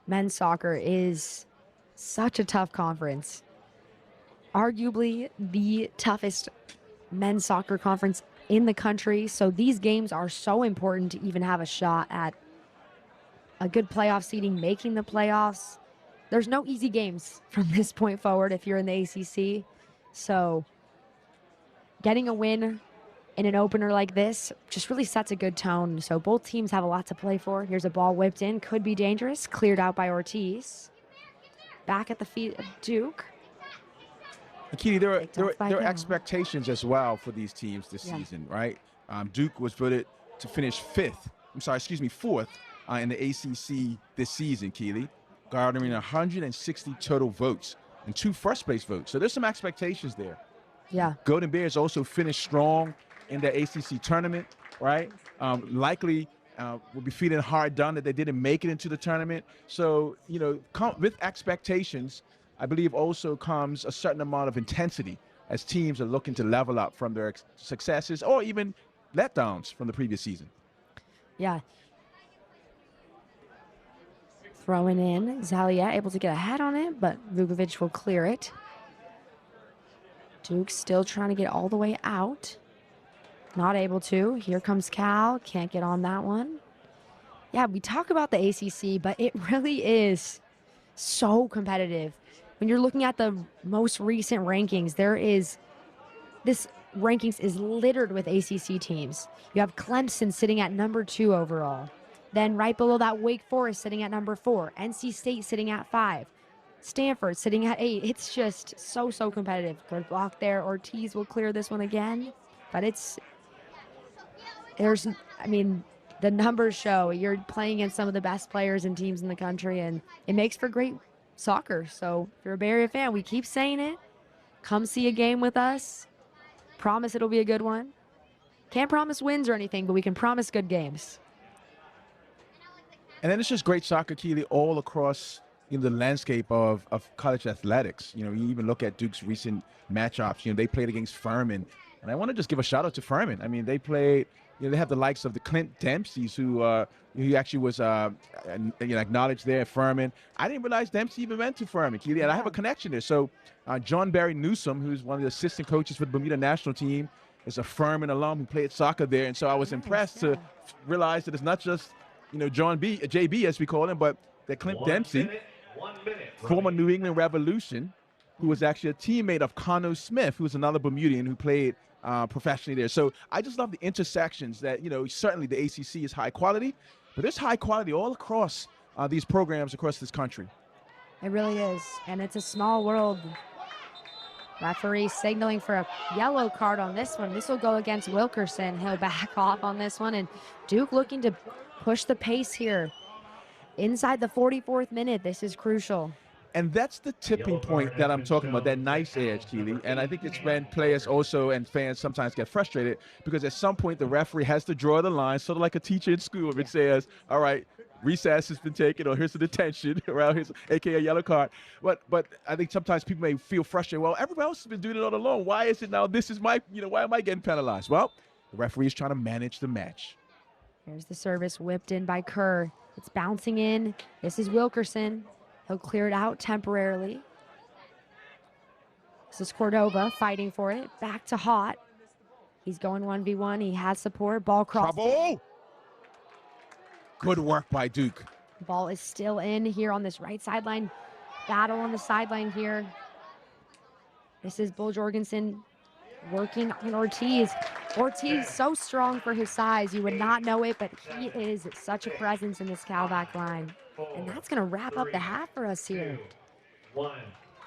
men's soccer is such a tough conference. Arguably the toughest men's soccer conference in the country. So these games are so important to even have a shot at a good playoff seeding, making the playoffs. There's no easy games from this point forward if you're in the ACC. So getting a win in an opener like this just really sets a good tone. So both teams have a lot to play for. Here's a ball whipped in, could be dangerous, cleared out by Ortiz. Back at the feet of Duke. Keely, there are expectations as well for these teams this season, right? Duke was voted to finish fourth in the ACC this season, Keely, garnering 160 total votes and 2 first-place votes. So there's some expectations there. Yeah. Golden Bears also finished strong in the ACC tournament, right? Likely will be feeling hard done that they didn't make it into the tournament. So, with expectations, I believe also comes a certain amount of intensity as teams are looking to level up from their successes or even letdowns from the previous season. Yeah. Throwing in, Zaliet able to get a head on it, but Vukovic will clear it. Duke still trying to get all the way out. Not able to. Here comes Cal. Can't get on that one. Yeah, we talk about the ACC, but it really is so competitive. When you're looking at the most recent rankings, this rankings is littered with ACC teams. You have Clemson sitting at number 2 overall. Then right below that, Wake Forest sitting at number 4. NC State sitting at 5. Stanford sitting at 8. It's just so competitive. Good block there. Ortiz will clear this one again. But the numbers show you're playing against some of the best players and teams in the country, and it makes for great soccer. So if you're a Bay Area fan, we keep saying it. Come see a game with us. Promise it'll be a good one. Can't promise wins or anything, but we can promise good games. And then it's just great soccer, Keely, all across the landscape of college athletics. You even look at Duke's recent matchups. They played against Furman. And I want to just give a shout out to Furman. I mean, they played they have the likes of the Clint Dempseys, who actually was acknowledged there at Furman. I didn't realize Dempsey even went to Furman, Keely, and I have a connection there. So John Barry Newsom, who's one of the assistant coaches for the Bermuda national team, is a Furman alum who played soccer there, and so I was impressed to realize that it's not just JB as we call him, but that Clint Dempsey, former New England Revolution, who was actually a teammate of Connor Smith, who was another Bermudian who played professionally there. So I just love the intersections that, certainly the ACC is high quality, but there's high quality all across these programs across this country. It really is, and it's a small world. Referee signaling for a yellow card on this one. This will go against Wilkerson. He'll back off on this one, and Duke looking to push the pace here. Inside the 44th minute, this is crucial. And that's the tipping point that I'm talking about, that nice edge, Keely. And I think it's when players also and fans sometimes get frustrated because at some point the referee has to draw the line, sort of like a teacher in school. If it says, all right, recess has been taken, or here's a detention, around here's aka a yellow card. But I think sometimes people may feel frustrated. Well, everybody else has been doing it all along. Why is it now this is my, why am I getting penalized? Well, the referee is trying to manage the match. Here's the service whipped in by Kerr. It's bouncing in. This is Wilkerson. He'll clear it out temporarily. This is Cordova fighting for it. Back to Hott. He's going 1v1. He has support. Ball cross. Trouble. Good work by Duke. Ball is still in here on this right sideline. Battle on the sideline here. This is Bull Jorgensen working on Ortiz. Ortiz so strong for his size. You would not know it, but he is such a presence in this Calvac line. And that's going to wrap up the half for us here.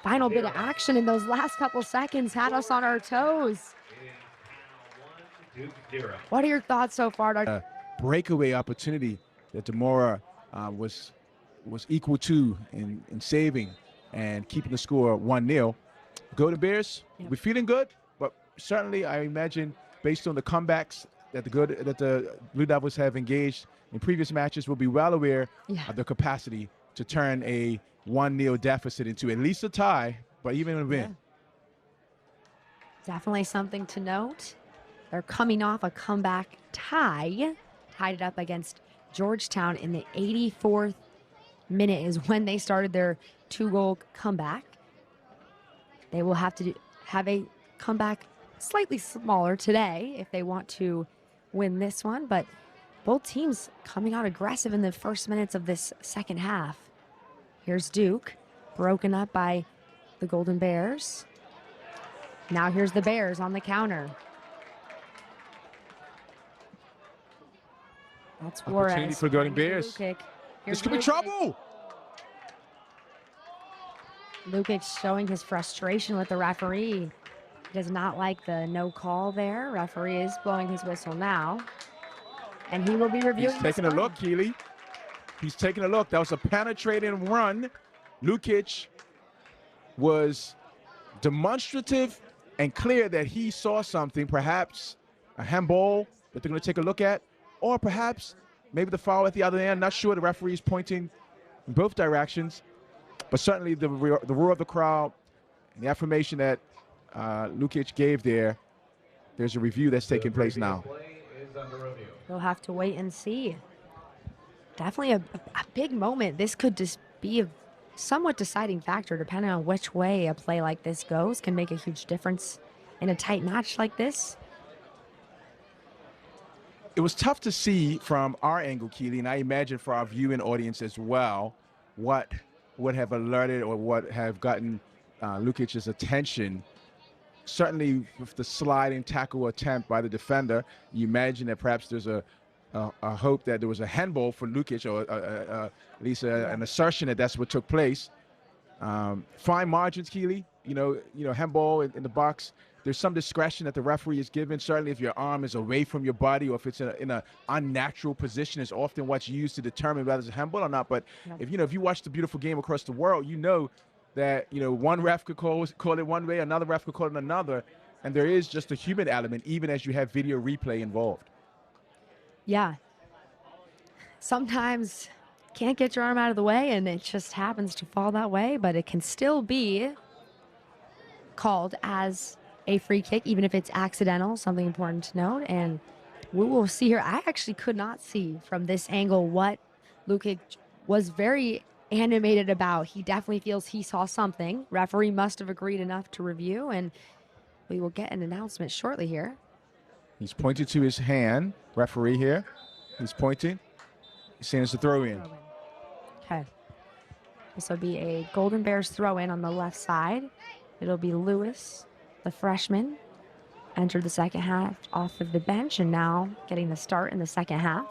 Final bit of action in those last couple seconds had us on our toes. What are your thoughts so far? A breakaway opportunity that Demora was equal to in saving and keeping the score 1-0. Golden Bears, we're feeling good, but certainly I imagine based on the comebacks that the Blue Devils have engaged in previous matches, we'll be well aware of their capacity to turn a 1-0 deficit into at least a tie, but even a win. Definitely something to note. They're coming off a comeback tie. Tied it up against Georgetown in the 84th minute is when they started their 2-goal comeback. They will have to have a comeback slightly smaller today if they want to win this one, but both teams coming out aggressive in the first minutes of this second half. Here's Duke, broken up by the Golden Bears. Now here's the Bears on the counter. That's Juarez. Opportunity for Golden Bears. This could be trouble. Lukic showing his frustration with the referee. He does not like the no call there. Referee is blowing his whistle now. And he will be reviewing. He's taking a look, Keely. He's taking a look. That was a penetrating run. Lukic was demonstrative and clear that he saw something, perhaps a handball that they're going to take a look at, or perhaps maybe the foul at the other end. Not sure. The referee is pointing in both directions. But certainly the roar of the crowd and the affirmation that Lukic gave there, there's a review that's taking place now. We'll have to wait and see. Definitely a big moment. This could just be a somewhat deciding factor, depending on which way a play like this goes, can make a huge difference in a tight match like this. It was tough to see from our angle, Keely, and I imagine for our viewing audience as well, what would have alerted or what have gotten Lukic's attention. Certainly with the sliding tackle attempt by the defender, you imagine that perhaps there's a hope that there was a handball for Lukic, or at least an assertion that that's what took place. Fine margins, Keely. Handball in the box. There's some discretion that the referee is given. Certainly if your arm is away from your body or if it's in an unnatural position is often what's used to determine whether it's a handball or not. But if you watch the beautiful game across the world, you know that one ref could call it one way, another ref could call it another, and there is just a human element even as you have video replay involved. Yeah. Sometimes can't get your arm out of the way and it just happens to fall that way, but it can still be called as a free kick, even if it's accidental, something important to note. And we will see here. I actually could not see from this angle what Lukic was very animated about. He definitely feels he saw something. Referee must have agreed enough to review, and we will get an announcement shortly here. He's pointing to his hand, referee here. He's pointing. He's saying it's a throw in. Okay. This will be a Golden Bears throw in on the left side. It'll be Lewis, the freshman, entered the second half off of the bench and now getting the start in the second half.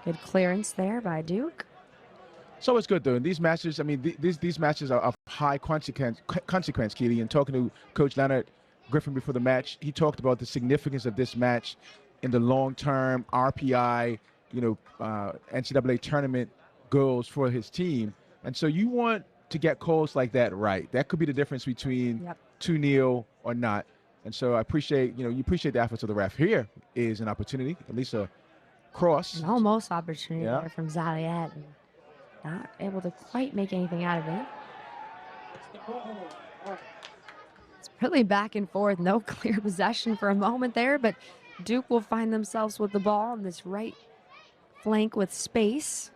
Good clearance there by Duke. So it's good though. In these matches, I mean, these matches are of high consequence, Keely. And talking to Coach Leonard Griffin before the match, he talked about the significance of this match in the long-term RPI, NCAA tournament goals for his team. And so you want to get calls like that right. That could be the difference between 2-0 or not. And so I appreciate, you appreciate the efforts of the ref. Here is an opportunity, at least a cross. An almost opportunity there from Zaliet. Not able to quite make anything out of it. It's really back and forth. No clear possession for a moment there, but Duke will find themselves with the ball on this right flank with space.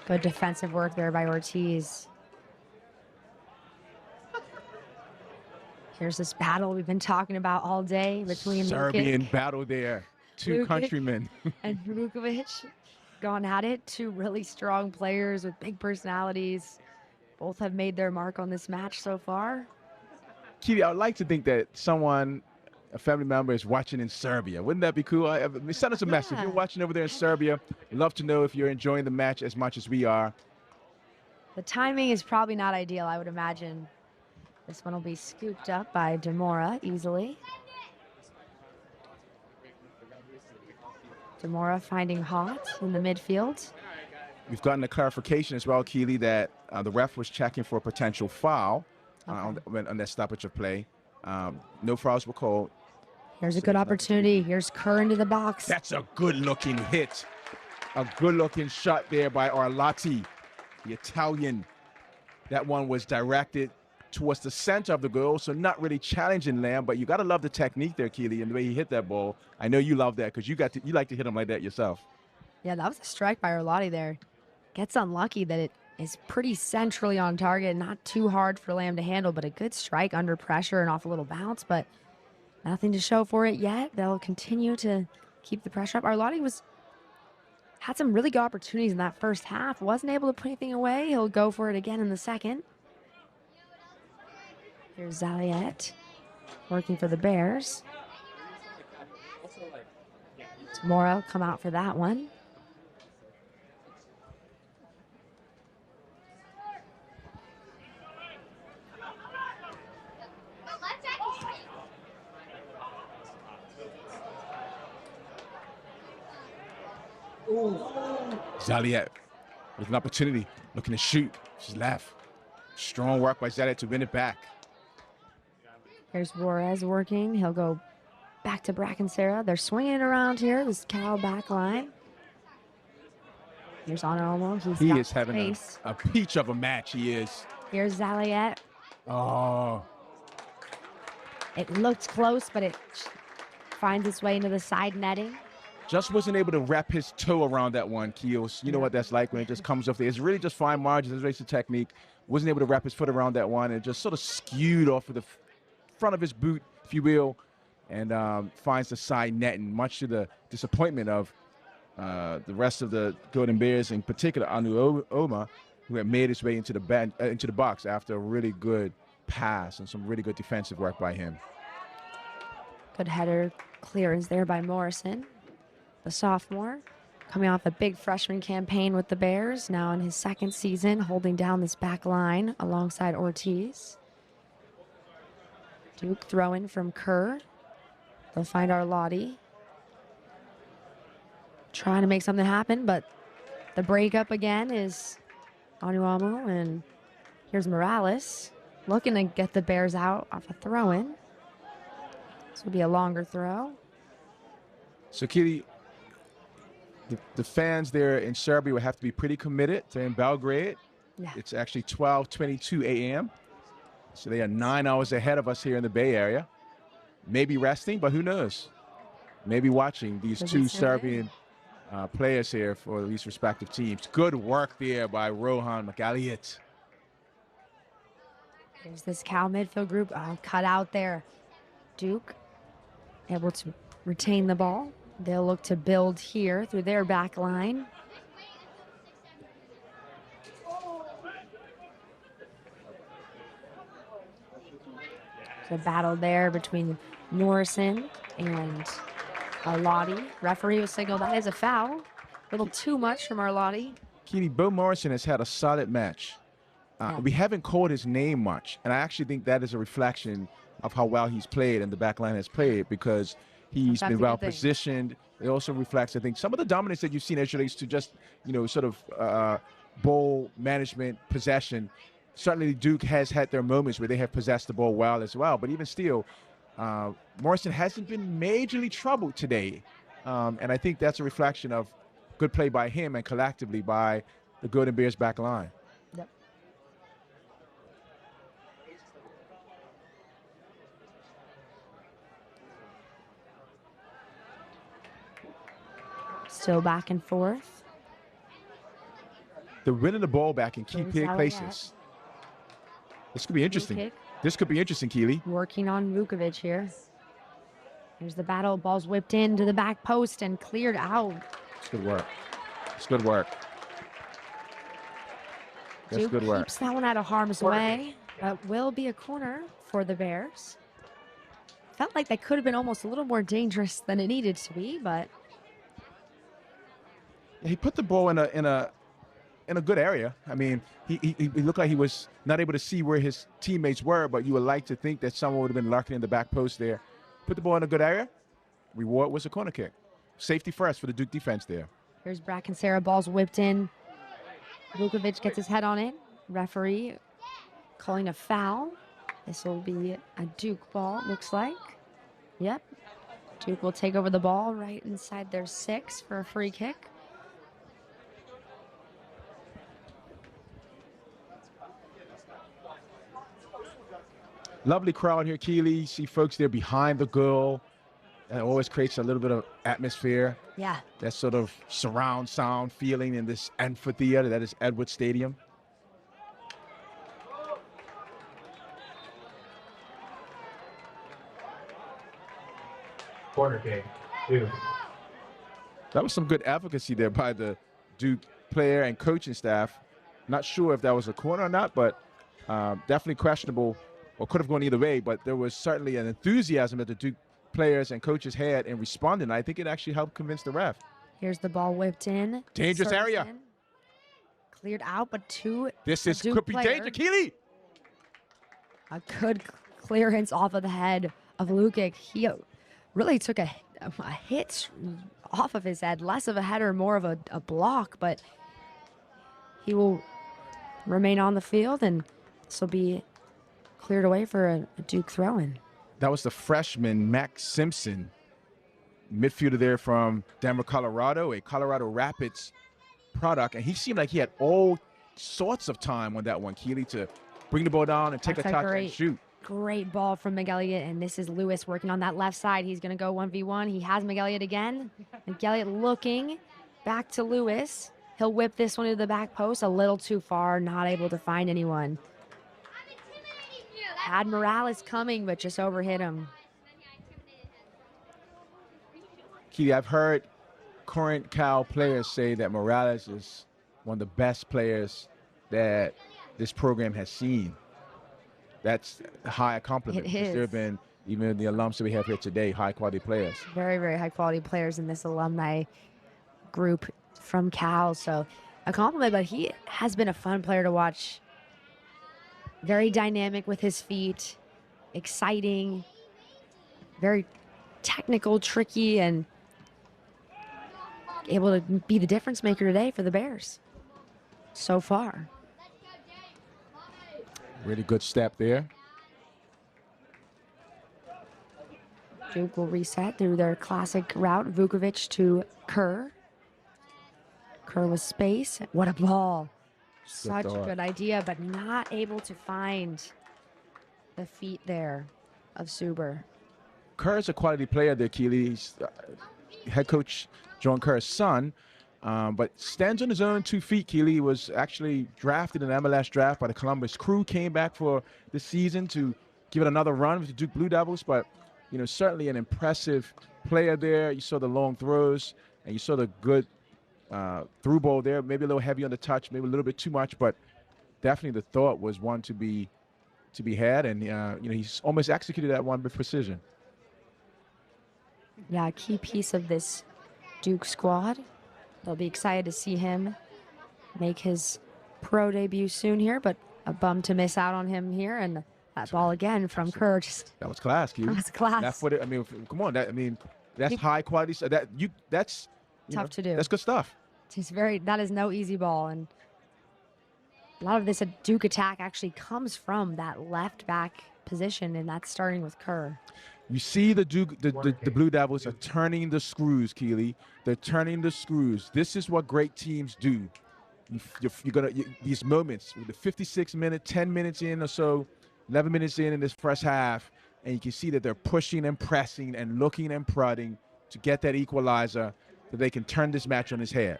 Good defensive work there by Ortiz. Here's this battle we've been talking about all day between Serbian Lukic battle there. Two countrymen. and Vukovic gone at it. Two really strong players with big personalities. Both have made their mark on this match so far. Keely, I would like to think that a family member is watching in Serbia. Wouldn't that be cool? Send us a message. If you're watching over there in Serbia, we'd love to know if you're enjoying the match as much as we are. The timing is probably not ideal, I would imagine. This one will be scooped up by Demora easily. Demora finding Hot in the midfield. We've gotten a clarification as well, Keely, that the ref was checking for a potential foul on that stoppage of play. No fouls were called. Here's a good opportunity. Here's Kerr into the box. That's a good-looking hit. A good-looking shot there by Arlotti, the Italian. That one was directed towards the center of the goal, so not really challenging Lamb, but you got to love the technique there, Keely, and the way he hit that ball. I know you love that because you like to hit him like that yourself. Yeah, that was a strike by Arlotti there. Gets unlucky that it is pretty centrally on target, not too hard for Lamb to handle, but a good strike under pressure and off a little bounce, but nothing to show for it yet. They'll continue to keep the pressure up. Arlotti had some really good opportunities in that first half. Wasn't able to put anything away. He'll go for it again in the second. Here's Zaliet working for the Bears. Mora come out for that one. Zaliet with an opportunity, looking to shoot. She's left. Strong work by Zaliet to win it back. Here's Juarez working. He'll go back to Bracken-Sarah. They're swinging it around here. This Cal back line. Here's Onomo. He is having a peach of a match. He is. Here's Zaliet. Oh. It looked close, but it finds its way into the side netting. Just wasn't able to wrap his toe around that one, Keels. You know what that's like when it just comes off there. It's really just fine margins. It's racing technique. Wasn't able to wrap his foot around that one and just sort of skewed off of the front of his boot, if you will, and finds the side netting, much to the disappointment of the rest of the Golden Bears, in particular Anu Oma, who had made his way into the box after a really good pass and some really good defensive work by him. Good header clearance there by Morrison, the sophomore, coming off a big freshman campaign with the Bears, now in his second season, holding down this back line alongside Ortiz. Duke throwing from Kerr. They'll find Arlotti. Trying to make something happen, but the breakup again is Onuamu, and here's Morales looking to get the Bears out off a throw-in. This will be a longer throw. So, Kitty, the fans there in Serbia will have to be pretty committed. They're in Belgrade. Yeah. It's actually 12:22 a.m. So they are 9 hours ahead of us here in the Bay Area. Maybe resting, but who knows? Maybe watching these two Serbian players here for these respective teams. Good work there by Rohan McAlliot. There's this Cal midfield group cut out there. Duke able to retain the ball. They'll look to build here through their back line. There's a battle there between Morrison and Arlotti. Referee will signal that is a foul. A little too much from Arlotti. Keely, Bo Morrison has had a solid match. We haven't called his name much, and I actually think that is a reflection of how well he's played and the back line has played, because he's been well positioned. It also reflects, I think, some of the dominance that you've seen as relates to just, sort of ball management, possession. Certainly Duke has had their moments where they have possessed the ball well as well, but even still, Morrison hasn't been majorly troubled today. And I think that's a reflection of good play by him and collectively by the Golden Bears back line. Yep. Still back and forth. They're winning the ball back in key places. This could be interesting. This could be interesting, Keely. Working on Vukovic here. Here's the battle. Ball's whipped into the back post and cleared out. It's good work. It's good work. That's Duke good work. Keeps that one out of harm's way. That will be a corner for the Bears. Felt like that could have been almost a little more dangerous than it needed to be, but he put the ball in a good area. I mean, he looked like he was not able to see where his teammates were, but you would like to think that someone would have been lurking in the back post there. Put the ball in a good area. Reward was a corner kick. Safety first for the Duke defense there. Here's Bracken Sarah. Ball's whipped in. Vukovic gets his head on it. Referee calling a foul. This will be a Duke ball, looks like. Yep. Duke will take over the ball right inside their 6 for a free kick. Lovely crowd here, Keely. See folks there behind the goal. That always creates a little bit of atmosphere. Yeah. That sort of surround sound feeling in this amphitheater that is Edward Stadium. Corner kick, Duke. That was some good advocacy there by the Duke player and coaching staff. Not sure if that was a corner or not, but definitely questionable, or could have gone either way, but there was certainly an enthusiasm that the Duke players and coaches had in responding. I think it actually helped convince the ref. Here's the ball whipped in. Dangerous area. Cleared out, but could be danger, Keely. A good clearance off of the head of Lukic. He really took a hit off of his head. Less of a header, more of a block, but he will remain on the field, and this will be cleared away for a Duke throw-in. That was the freshman, Max Simpson, midfielder there from Denver, Colorado, a Colorado Rapids product. And he seemed like he had all sorts of time on that one, Keely, to bring the ball down and take a touch and shoot. Great ball from McElliott, and this is Lewis working on that left side. He's going to go 1v1. He has McElliott again. McElliott looking back to Lewis. He'll whip this one to the back post, a little too far, not able to find anyone. Had Morales coming, but just overhit him. Keely, I've heard current Cal players say that Morales is one of the best players that this program has seen. That's a high compliment. It is. There have been, even the alums that we have here today, high-quality players. Very, very high-quality players in this alumni group from Cal. So a compliment, but he has been a fun player to watch. Very dynamic with his feet, exciting, very technical, tricky, and able to be the difference maker today for the Bears so far. Really good step there. Duke will reset through their classic route. Vukovic to Kerr. Kerr with space. What a ball. Such a good idea, but not able to find the feet there of Suber. Kerr's a quality player there, Keely. He's head coach John Kerr's son, but stands on his own 2 feet, Keely. He was actually drafted in the MLS draft by the Columbus Crew, came back for this season to give it another run with the Duke Blue Devils, but, you know, certainly an impressive player there. You saw the long throws, and you saw the good through ball there, maybe a little heavy on the touch, maybe a little bit too much, but definitely the thought was one to be had, and you know, he's almost executed that one with precision. Yeah, a key piece of this Duke squad. They'll be excited to see him make his pro debut soon here, but a bum to miss out on him here, and that ball again from Kerr. That was class, Keely. That was class. That footed, I mean, come on, that's high quality. So that's tough to do. That's good stuff. That is no easy ball, and a lot of this Duke attack actually comes from that left back position, and that's starting with Kerr. You see the Blue Devils are turning the screws, Keely. They're turning the screws. This is what great teams do. These moments, with the 56-minute, 10 minutes in or so, 11 minutes in this first half, and you can see that they're pushing and pressing and looking and prodding to get that equalizer so they can turn this match on its head.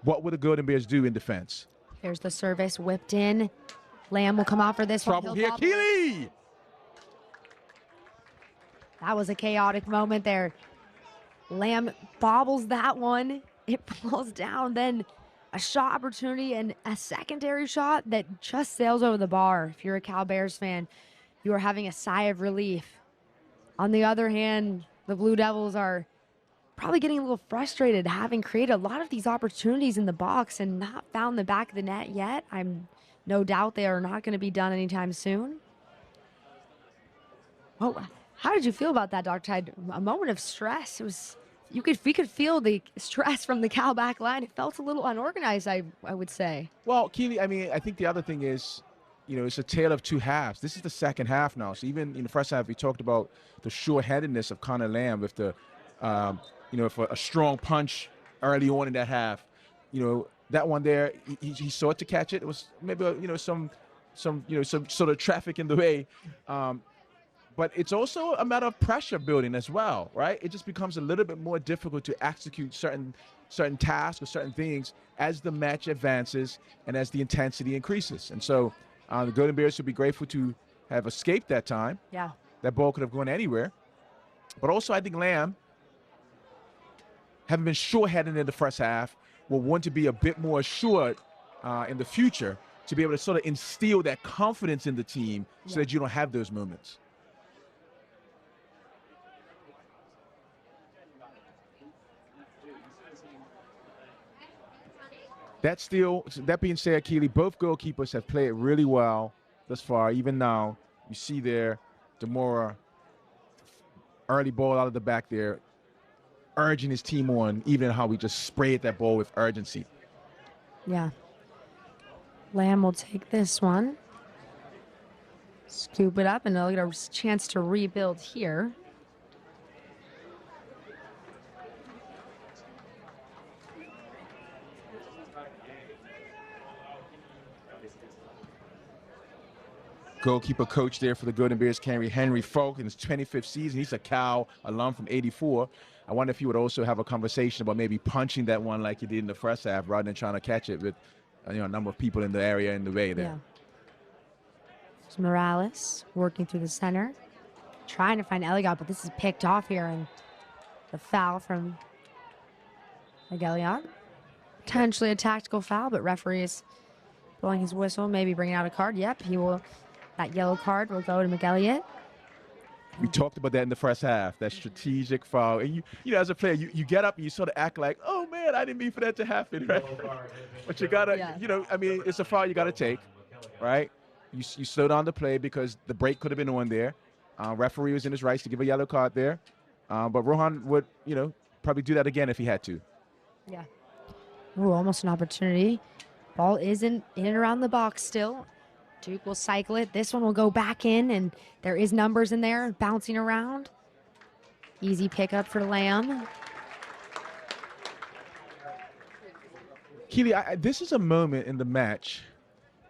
What would the Golden Bears do in defense? Here's the service whipped in. Lamb will come out for this Trouble one. here, Keely! That was a chaotic moment there. Lamb bobbles that one. It falls down. Then a shot opportunity and a secondary shot that just sails over the bar. If you're a Cal Bears fan, you are having a sigh of relief. On the other hand, the Blue Devils are probably getting a little frustrated, having created a lot of these opportunities in the box and not found the back of the net yet. I'm no doubt they are not going to be done anytime soon. Oh, how did you feel about that, Dr. Tide? A moment of stress. It was, we could feel the stress from the Cal back line. It felt a little unorganized, I would say. Well, Keely, I mean, I think the other thing is, you know, it's a tale of two halves. This is the second half now. So even in the first half, we talked about the sure-headedness of Connor Lamb with the, you know, for a strong punch early on in that half. You know, that one there, he sought to catch it. It was maybe, you know, some sort of traffic in the way. But it's also a matter of pressure building as well, right? It just becomes a little bit more difficult to execute certain tasks or certain things as the match advances and as the intensity increases. And so the Golden Bears should be grateful to have escaped that time. Yeah. That ball could have gone anywhere. But also, I think Lamb, having been sure-headed in the first half, will want to be a bit more assured in the future to be able to sort of instill that confidence in the team so that you don't have those moments. That being said, Keely, both goalkeepers have played really well thus far. Even now, you see there, Demora, early ball out of the back there, urging his team on, even how we just sprayed that ball with urgency. Yeah. Lamb will take this one. Scoop it up, and they'll get a chance to rebuild here. Goalkeeper coach there for the Golden Bears, Henry Folk, in his 25th season. He's a Cal alum from '84. I wonder if he would also have a conversation about maybe punching that one like he did in the first half rather than trying to catch it with a number of people in the area in the way there. Yeah. It's Morales working through the center, trying to find Elliott, but this is picked off here, and the foul from Elliott. Potentially a tactical foul, but referee is blowing his whistle, maybe bringing out a card. Yep, he will. That yellow card will go to McElliott. We talked about that in the first half, that strategic foul. And you know, as a player, you get up and you sort of act like, oh man, I didn't mean for that to happen, right? But you gotta, you know, I mean, it's a foul you gotta take, right? You slow down the play because the break could have been on there. Referee was in his rights to give a yellow card there. But Rohan would, you know, probably do that again if he had to. Yeah. Ooh, almost an opportunity. Ball is in and around the box still. Duke will cycle it. This one will go back in, and there is numbers in there bouncing around. Easy pickup for Lamb. Keely, this is a moment in the match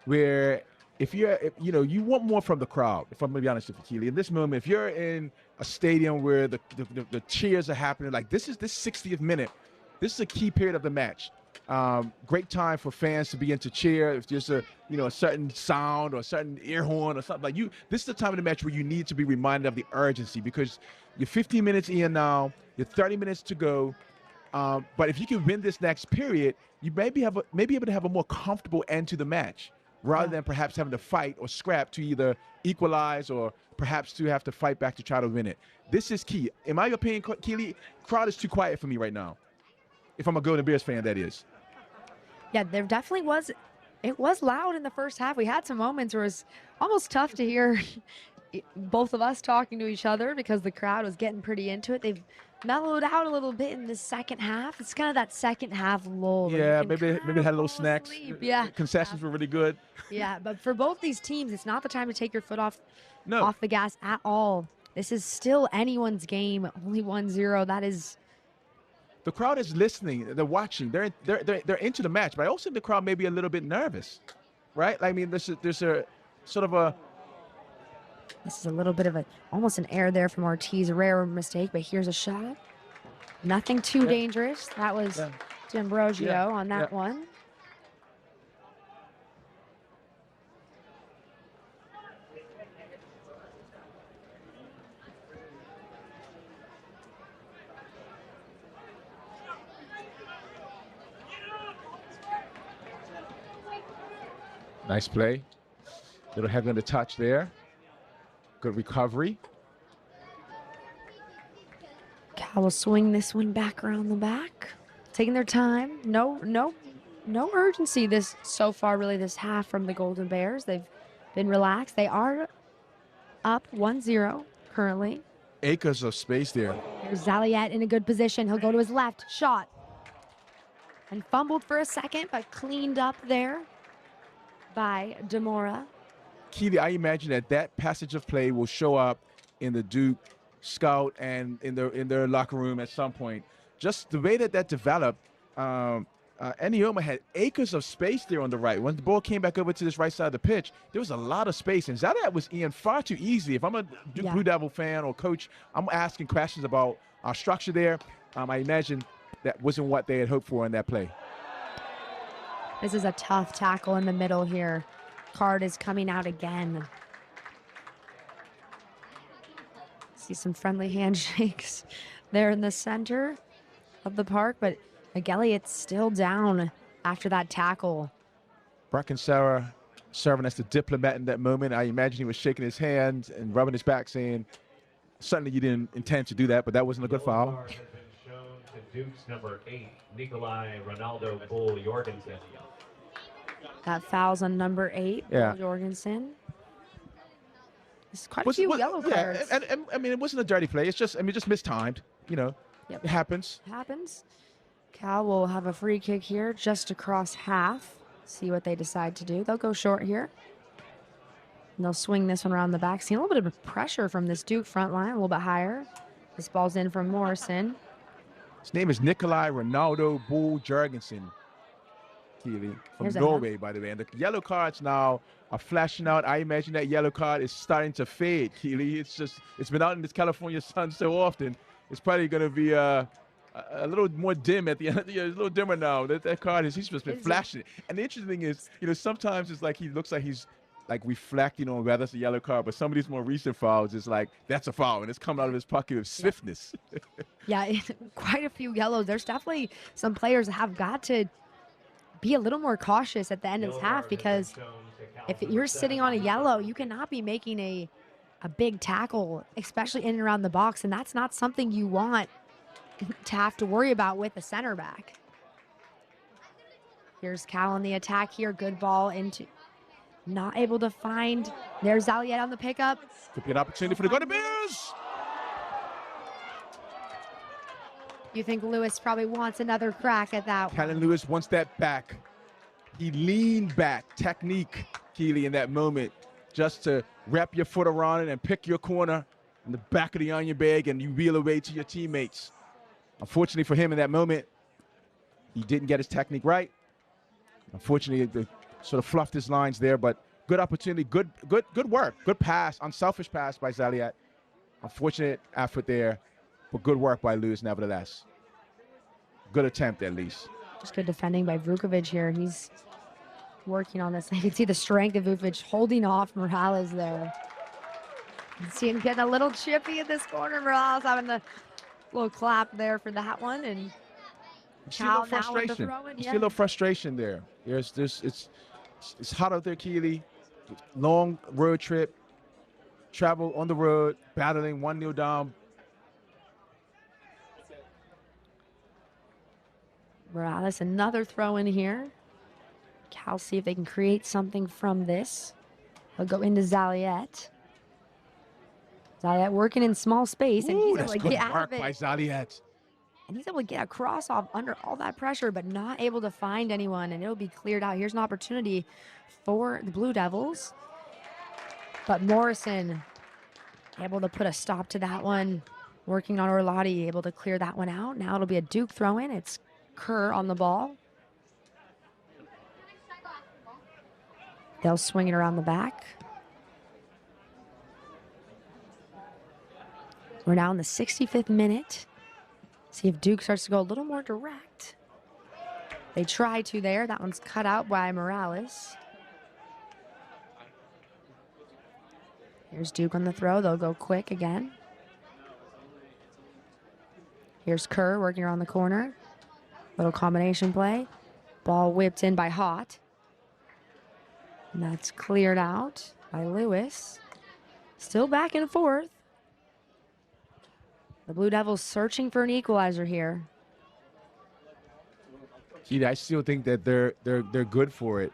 where you want more from the crowd. If I'm gonna be honest with you, Keely, in this moment, if you're in a stadium where the cheers are happening, like this 60th minute, this is a key period of the match. Great time for fans to begin to cheer. If there's a certain sound or a certain ear horn or something like this is the time of the match where you need to be reminded of the urgency, because you're 15 minutes in now, you're 30 minutes to go. But if you can win this next period, you may be able to have a more comfortable end to the match, rather than perhaps having to fight or scrap to either equalize or perhaps to have to fight back to try to win it. This is key. In my opinion, Keely, crowd is too quiet for me right now. If I'm a Golden Bears fan, that is. Yeah, there definitely was. It was loud in the first half. We had some moments where it was almost tough to hear both of us talking to each other because the crowd was getting pretty into it. They've mellowed out a little bit in the second half. It's kind of that second half lull. Yeah, maybe they had a little snacks. Yeah, concessions were really good. Yeah, but for both these teams, it's not the time to take your foot off the gas at all. This is still anyone's game. Only 1-0. That is. The crowd is listening. They're watching. They're into the match. But I also think the crowd may be a little bit nervous, right? I mean, there's a sort of a. This is a little bit of almost an error there from Ortiz. A rare mistake, but here's a shot. Nothing too dangerous. That was D'Ambrosio on that one. Nice play. Little heavy on the touch there. Good recovery. Cal will swing this one back around the back. Taking their time. No urgency so far really this half from the Golden Bears. They've been relaxed. They are up 1-0 currently. Acres of space there. Here's Zaliet in a good position. He'll go to his left. Shot. And fumbled for a second, but cleaned up there by Demora. Keely, I imagine that passage of play will show up in the Duke scout and in their locker room at some point. Just the way that developed, Enioma had acres of space there on the right. When the ball came back over to this right side of the pitch, there was a lot of space, and Zaliet was in far too easy. If I'm a Duke Blue Devil fan or coach, I'm asking questions about our structure there. I imagine that wasn't what they had hoped for in that play. This is a tough tackle in the middle here. Card is coming out again. See some friendly handshakes there in the center of the park, but Elliott's still down after that tackle. Bracken-Sarah serving as the diplomat in that moment. I imagine he was shaking his hand and rubbing his back, saying, certainly you didn't intend to do that, but that wasn't a good foul. Has been shown to Duke's number 8, Nikolai Ronaldo Bull Jorgensen. That foul's on number 8, Bull Jorgensen. There's quite a few yellow cards. And I mean, it wasn't a dirty play. It's just, just mistimed. It happens. Cal will have a free kick here just across half. See what they decide to do. They'll go short here. And they'll swing this one around the back. Seeing a little bit of pressure from this Duke front line, a little bit higher. This ball's in from Morrison. His name is Nikolai Ronaldo Bull Jorgensen. From Norway, by the way. And the yellow cards now are flashing out. I imagine that yellow card is starting to fade, Keely. It's been out in this California sun so often. It's probably going to be a little more dim at the end of the year. It's a little dimmer now. That card he's just been flashing it. And the interesting thing is, sometimes it's like he looks like he's like reflecting on whether it's a yellow card, but some of these more recent fouls is like, that's a foul, and it's coming out of his pocket with swiftness. Yeah, quite a few yellows. There's definitely some players that have got to be a little more cautious at the end of this half, because if you're sitting on a yellow, you cannot be making a big tackle, especially in and around the box, and that's not something you want to have to worry about with a center back. Here's Cal on the attack here. Good ball into, not able to find. There's Zaliet on the pickup. Could be an opportunity for the Golden Bears. You think Lewis probably wants another crack at that one? Callan Lewis wants that back. He leaned back, technique, Keely, in that moment, just to wrap your foot around it and pick your corner in the back of the onion bag, and you reel away to your teammates. Unfortunately for him in that moment, he didn't get his technique right. Unfortunately, they sort of fluffed his lines there, but Good opportunity, good work, good pass, unselfish pass by Zaliat. Unfortunate effort there, but good work by Lewis nevertheless. Good attempt at least. Just good defending by Vukovic here. He's working on this. You can see the strength of Vukovic holding off Morales there. You can see him getting a little chippy in this corner. Morales having the little clap there for that one. And You see a little frustration. You see a little frustration there. It's hot out there, Keely. Long road trip. Travel on the road, battling 1-0 down. Morales, another throw in here. Cal see if they can create something from this. They'll go into Zaliat. Zaliat working in small space, and he's able to get out of it. By Zaliat. And he's able to get a cross off under all that pressure, but not able to find anyone, and it'll be cleared out. Here's an opportunity for the Blue Devils. But Morrison able to put a stop to that one. Working on Arlotti, able to clear that one out. Now it'll be a Duke throw in. It's Kerr on the ball. They'll swing it around the back. We're now in the 65th minute. See if Duke starts to go a little more direct. They try to there. That one's cut out by Morales. Here's Duke on the throw. They'll go quick again. Here's Kerr working around the corner. Little combination play. Ball whipped in by Hott. And that's cleared out by Lewis. Still back and forth. The Blue Devils searching for an equalizer here. Gee, I still think that they're good for it.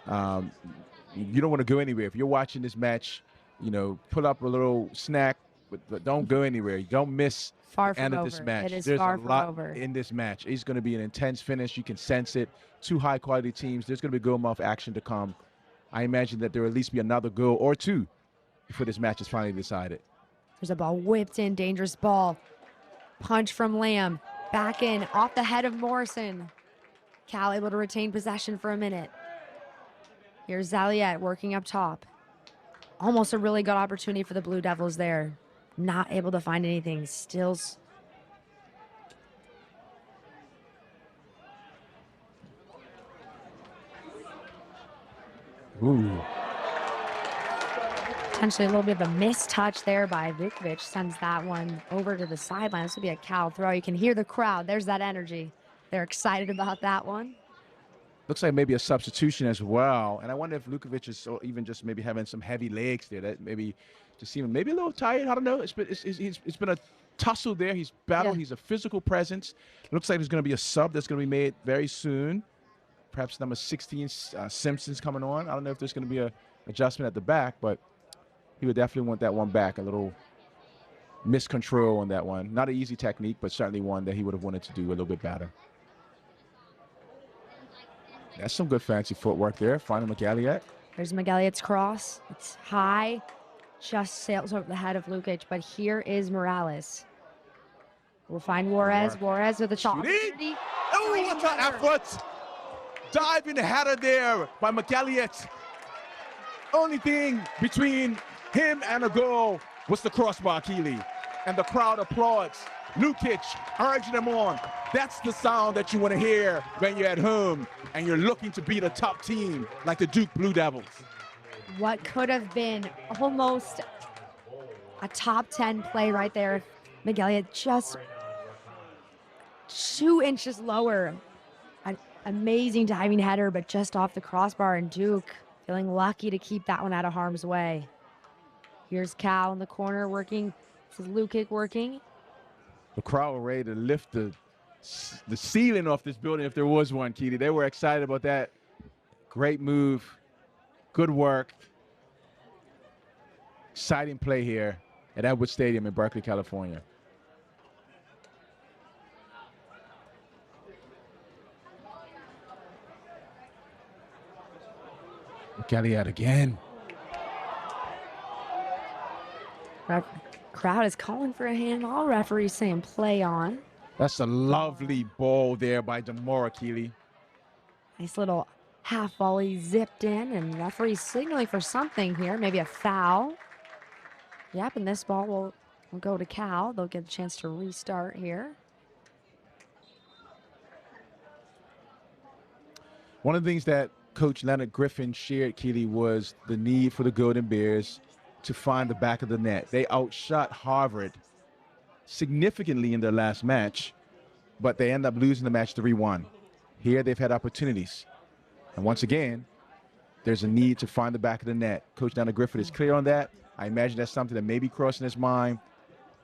You don't want to go anywhere. If you're watching this match, you know, pull up a little snack, but don't go anywhere. You don't miss Far the end from of this over. match. It is There's far a from lot over. in this match. It's going to be an intense finish. You can sense it. Two high-quality teams. There's going to be go-off action to come. I imagine that there will at least be another goal or two before this match is finally decided. There's a ball whipped in, dangerous ball. Punch from Lamb. Back in, off the head of Morrison. Cal able to retain possession for a minute. Here's Zaliat working up top. Almost a really good opportunity for the Blue Devils there. Not able to find anything. Stills. Ooh. Potentially a little bit of a missed touch there by Vukovic. Sends that one over to the sideline. This will be a Cal throw. You can hear the crowd. There's that energy. They're excited about that one. Looks like maybe a substitution as well. And I wonder if Vukovic is even just maybe having some heavy legs there. That maybe just seem maybe a little tired. I don't know. It's been a tussle there. He's battled. Yeah. He's a physical presence. Looks like there's going to be a sub that's going to be made very soon. Perhaps number 16, Simpson's coming on. I don't know if there's going to be a adjustment at the back, but he would definitely want that one back. A little miscontrol on that one. Not an easy technique, but certainly one that he would have wanted to do a little bit better. That's some good fancy footwork there. Finding McGalliot. There's McGalliot's cross. It's high. Just sails over the head of Lukic, but here is Morales. We'll find Juarez. Juarez with a shot. Oh, what an effort! Diving header there by McGalliot. Only thing between him and a goal was the crossbar, Keely. And the crowd applauds. Lukic urging them on. That's the sound that you want to hear when you're at home and you're looking to beat a top team like the Duke Blue Devils. What could have been almost a top 10 play right there. McGalliot just 2 inches lower. An amazing diving header, but just off the crossbar, and Duke feeling lucky to keep that one out of harm's way. Here's Cal in the corner working. This is Lukic working. The crowd were ready to lift the ceiling off this building if there was one, Keely. They were excited about that. Great move. Good work. Exciting play here at Edward Stadium in Berkeley, California. McGalliot again. Crowd is calling for a hand. All referees saying play on. That's a lovely ball there by Demora, Keely. Nice little half volley zipped in, and referee's signaling for something here, maybe a foul. Yep, and this ball will go to Cal. They'll get a chance to restart here. One of the things that Coach Leonard Griffin shared, Keely, was the need for the Golden Bears to find the back of the net. They outshot Harvard significantly in their last match, but they end up losing the match 3-1. Here they've had opportunities. And once again, there's a need to find the back of the net. Coach Leonard Griffin is clear on that. I imagine that's something that may be crossing his mind.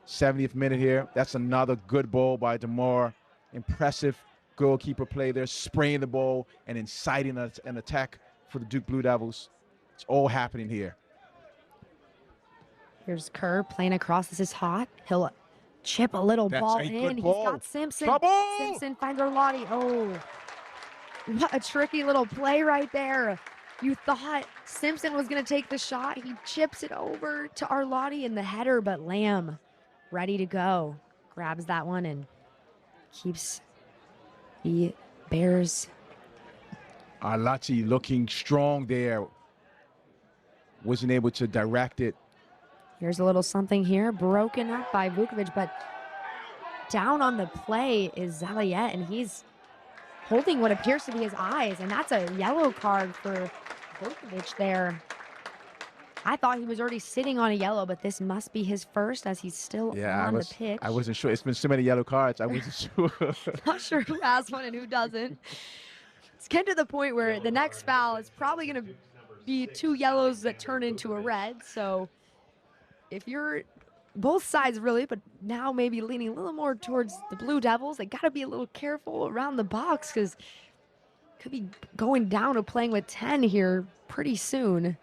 70th minute here. That's another good ball by DeMar. Impressive goalkeeper play there, spraying the ball and inciting an attack for the Duke Blue Devils. It's all happening here. Here's Kerr playing across. This is hot. He'll chip a little ball in. He's got Simpson. Trouble! Simpson finds Arlotti. Oh, what a tricky little play right there. You thought Simpson was going to take the shot. He chips it over to Arlotti in the header, but Lamb ready to go. Grabs that one and keeps the Bears. Arlotti looking strong there. Wasn't able to direct it. Here's a little something here. Broken up by Vukovic, but down on the play is Zaliet, and he's holding what appears to be his eyes, and that's a yellow card for Vukovic there. I thought he was already sitting on a yellow, but this must be his first as he's still on the pitch. I wasn't sure. It's been so many yellow cards. I wasn't sure. Not sure who has one and who doesn't. It's getting to the point where the next foul is probably going to be 2 yellows that turn into a red. So if you're both sides really, but now maybe leaning a little more towards the Blue Devils, they got to be a little careful around the box because could be going down to playing with 10 here pretty soon.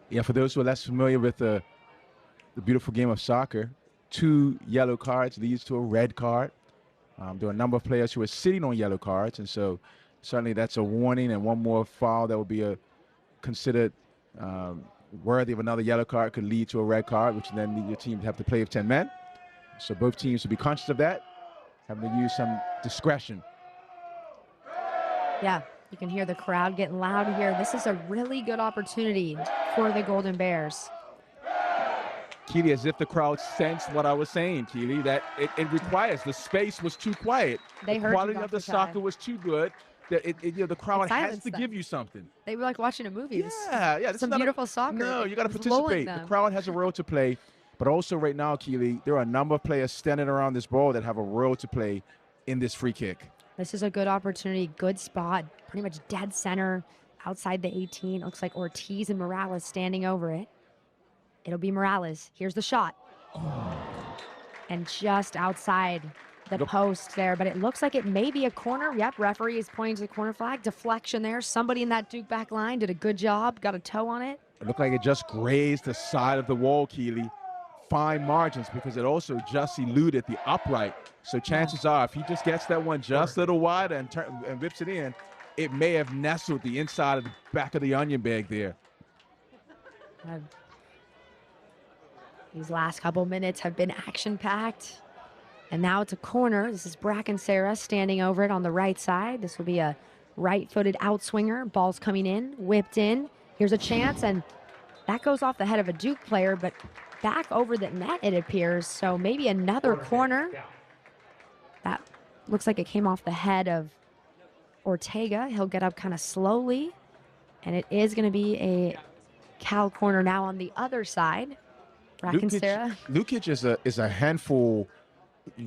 Yeah, for those who are less familiar with the beautiful game of soccer, 2 yellow cards leads to a red card. There are a number of players who are sitting on yellow cards, and so certainly that's a warning, and one more foul that would be considered worthy of another yellow card could lead to a red card, which then your team would have to play with 10 men. So both teams would be conscious of that, having to use some discretion. Yeah, you can hear the crowd getting loud here. This is a really good opportunity for the Golden Bears. Keely, as if the crowd sensed what I was saying, Keely, that it requires. The space was too quiet. They heard the quality you, of the Dr. soccer Chai. was too good. That the crowd has to them. give you something. They were like watching a movie. Yeah. Some beautiful soccer. No, you got to It's lulling participate. The them. crowd has a role to play. But also right now, Keely, there are a number of players standing around this ball that have a role to play in this free kick. This is a good opportunity, good spot, pretty much dead center outside the 18. Looks like Ortiz and Morales standing over it. It'll be Morales. Here's the shot. And just outside the post there, but it looks like it may be a corner. Yep, referee is pointing to the corner flag. Deflection there. Somebody in that Duke back line did a good job, got a toe on it. It looked like it just grazed the side of the wall, Keely. Fine margins because it also just eluded the upright. So chances are, if he just gets that one just a little wider and whips it in, it may have nestled the inside of the back of the onion bag there. These last couple minutes have been action-packed. And now it's a corner. This is Bracken Sarah standing over it on the right side. This will be a right-footed outswinger. Ball's coming in, whipped in. Here's a chance, and that goes off the head of a Duke player, but back over the net, it appears. So maybe another corner. That looks like it came off the head of Ortega. He'll get up kind of slowly, and it is going to be a Cal corner now on the other side. Bracken Sarah. Lukic is a handful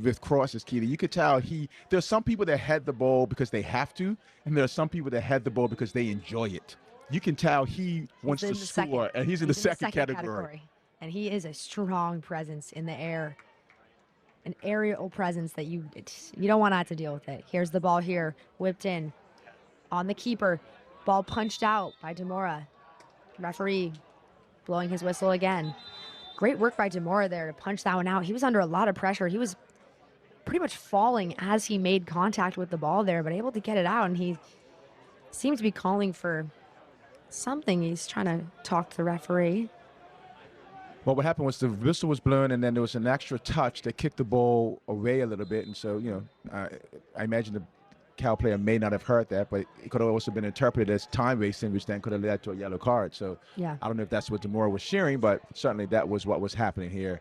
with crosses, Keely. You could tell there's some people that head the ball because they have to, and there are some people that head the ball because they enjoy it. You can tell he wants to score, and he's in the second category. And he is a strong presence in the air. An aerial presence that you don't want to have to deal with it. Here's the ball here, whipped in on the keeper. Ball punched out by Demora. Referee blowing his whistle again. Great work by Demora there to punch that one out. He was under a lot of pressure. He was pretty much falling as he made contact with the ball there, but able to get it out, and he seemed to be calling for something. He's trying to talk to the referee. Well, what happened was the whistle was blown, and then there was an extra touch that kicked the ball away a little bit. And so, I imagine Cal player may not have heard that, but it could have also been interpreted as time wasting, which then could have led to a yellow card. So Yeah. I don't know if that's what Demore was sharing, but certainly that was what was happening here.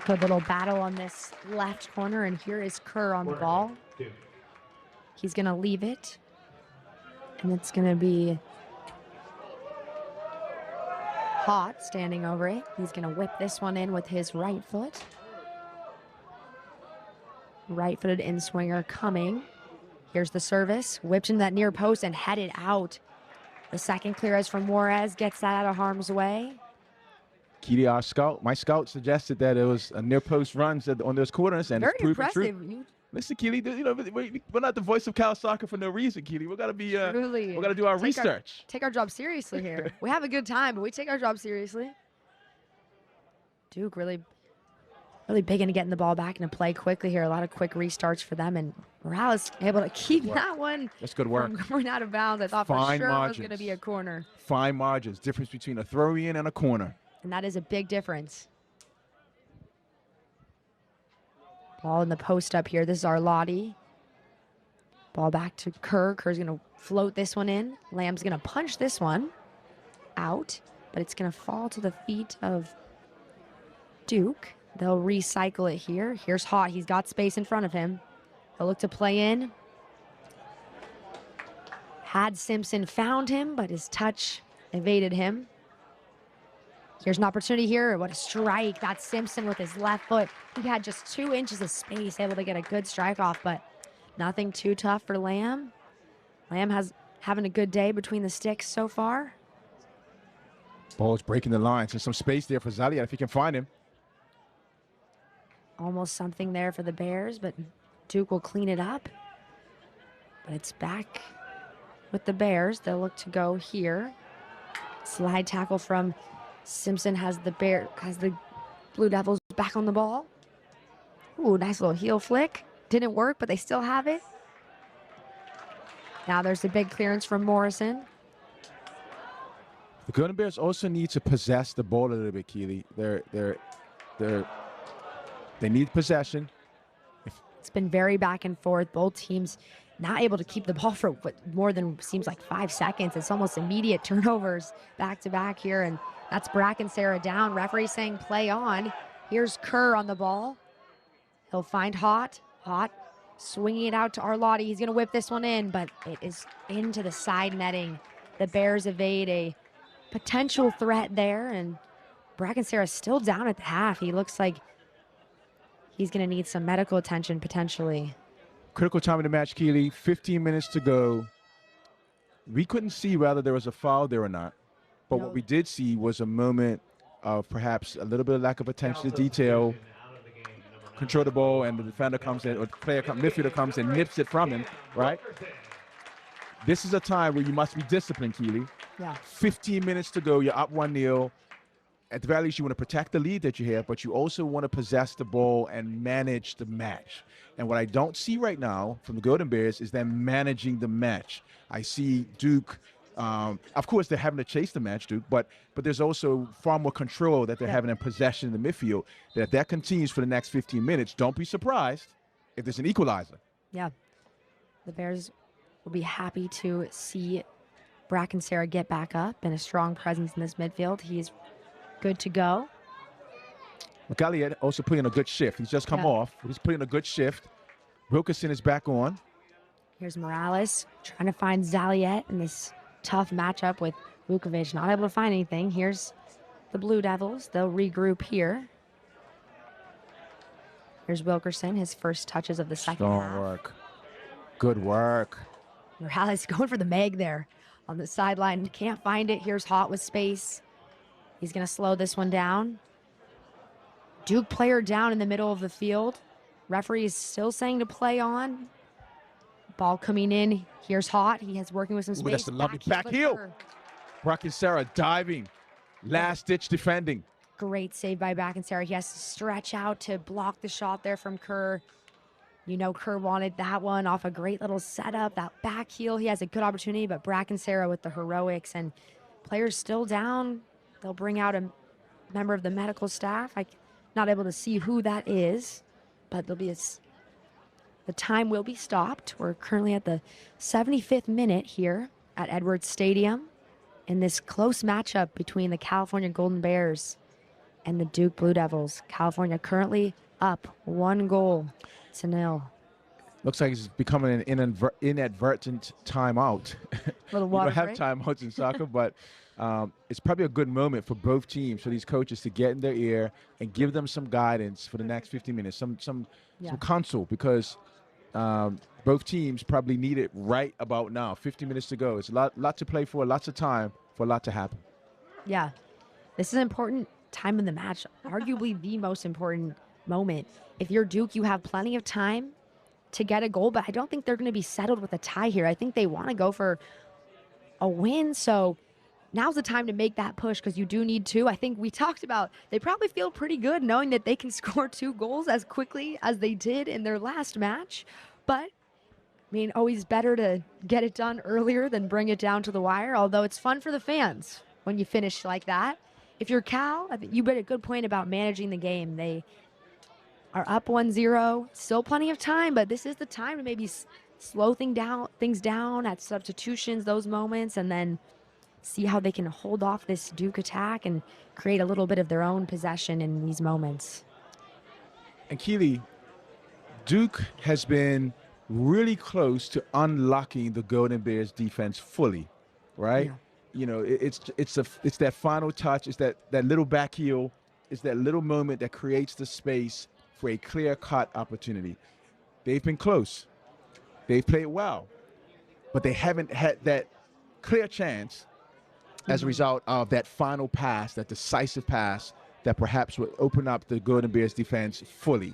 Good little battle on this left corner, and here is Kerr on the ball. He's going to leave it, and it's going to be Hott standing over it. He's going to whip this one in with his right foot. Right-footed in-swinger coming. Here's the service, whipped into that near post and headed out. The second clear is from Juarez, gets that out of harm's way. Keely, our scout, my scout suggested that it was a near post runs on those corners, and Very it's proven true. impressive. Listen, Keely, you know, we're not the voice of Cal soccer for no reason, Keely. We gotta be, Truly. we gotta do our research. Take our job seriously here. We have a good time, but we take our job seriously. Duke really big into getting the ball back into play quickly here. A lot of quick restarts for them, and Morales able to keep that one. That's good work. From going out of bounds. I thought for Fine sure margins. it was going to be a corner. Fine margins. Difference between a throw-in and a corner. And that is a big difference. Ball in the post up here. This is Arlotti. Ball back to Kerr. Kerr's going to float this one in. Lamb's going to punch this one out, but it's going to fall to the feet of Duke. They'll recycle it here. Here's Hott. He's got space in front of him. He'll look to play in. Had Simpson found him, but his touch evaded him. Here's an opportunity here. What a strike. That's Simpson with his left foot. He had just 2 inches of space, able to get a good strike off, but nothing too tough for Lamb. Lamb having a good day between the sticks so far. Ball's breaking the lines. There's some space there for Zaliat if he can find him. Almost something there for the Bears, but Duke will clean it up. But it's back with the Bears. They'll look to go here. Slide tackle from Simpson has the Blue Devils back on the ball. Ooh, nice little heel flick. Didn't work, but they still have it. Now there's a big clearance from Morrison. The Golden Bears also need to possess the ball a little bit, Keely. They need possession. It's been very back and forth. Both teams not able to keep the ball for what more than seems like 5 seconds. It's almost immediate turnovers back to back here, and that's Bracken Sarah down. Referee saying play on. Here's Kerr on the ball. He'll find Hott. Hott swinging it out to Arlotti. He's going to whip this one in, but it is into the side netting. The Bears evade a potential threat there, and Bracken Sarah still down at the half. He looks like he's going to need some medical attention potentially. Critical time of the match, Keely. 15 minutes to go. We couldn't see whether there was a foul there or not. But No. what we did see was a moment of perhaps a little bit of lack of attention to detail. Control the ball, and the defender comes in, or the midfielder comes and nips it from him, right? This is a time where you must be disciplined, Keely. Yeah. 15 minutes to go. You're up 1-0. At the very least, you want to protect the lead that you have, but you also want to possess the ball and manage the match. And what I don't see right now from the Golden Bears is them managing the match. I see Duke, of course, they're having to chase the match, Duke, but there's also far more control that they're having in possession in the midfield. That continues for the next 15 minutes. Don't be surprised if there's an equalizer. Yeah. The Bears will be happy to see Bracken Sarah get back up and a strong presence in this midfield. He's good to go. McAlliot also putting in a good shift. He's just come off. He's putting in a good shift. Wilkerson is back on. Here's Morales trying to find Zaliet in this tough matchup with Vukovic. Not able to find anything. Here's the Blue Devils. They'll regroup here. Here's Wilkerson, his first touches of the second half. Strong work. Good work. Morales going for the mag there on the sideline. Can't find it. Here's Hott with space. He's going to slow this one down. Duke player down in the middle of the field. Referee is still saying to play on. Ball coming in. Here's Hott. He is working with some space. That's the lovely back heel. Bracken Sarah diving. Last ditch defending. Great save by Bracken Sarah. He has to stretch out to block the shot there from Kerr. You know Kerr wanted that one off a great little setup. That back heel, he has a good opportunity, but Bracken Sarah with the heroics, and players still down. They'll bring out a member of the medical staff. I'm not able to see who that is, but there'll be the time will be stopped. We're currently at the 75th minute here at Edwards Stadium in this close matchup between the California Golden Bears and the Duke Blue Devils. California currently up 1-0. Looks like it's becoming an inadvertent timeout. Little You water don't have break. timeouts in soccer, but it's probably a good moment for both teams, for these coaches to get in their ear and give them some guidance for the next 15 minutes, some counsel, because both teams probably need it right about now. 50 minutes to go. It's a lot to play for, lots of time for a lot to happen. Yeah, this is an important time in the match, arguably the most important moment. If you're Duke, you have plenty of time to get a goal, but I don't think they're going to be settled with a tie here. I think they want to go for a win, so now's the time to make that push because you do need two. I think we talked about they probably feel pretty good knowing that they can score 2 goals as quickly as they did in their last match, but I mean, always better to get it done earlier than bring it down to the wire, although it's fun for the fans when you finish like that. If you're Cal, I think you made a good point about managing the game. They are up 1-0, still plenty of time, but this is the time to maybe slow things down at substitutions, those moments, and then see how they can hold off this Duke attack and create a little bit of their own possession in these moments. And Keely, Duke has been really close to unlocking the Golden Bears defense fully, right? Yeah. You know, it's that final touch, it's that little back heel, it's that little moment that creates the space for a clear-cut opportunity. They've been close. They've played well, but they haven't had that clear chance as a result of that final pass, that decisive pass that perhaps would open up the Golden Bears defense fully.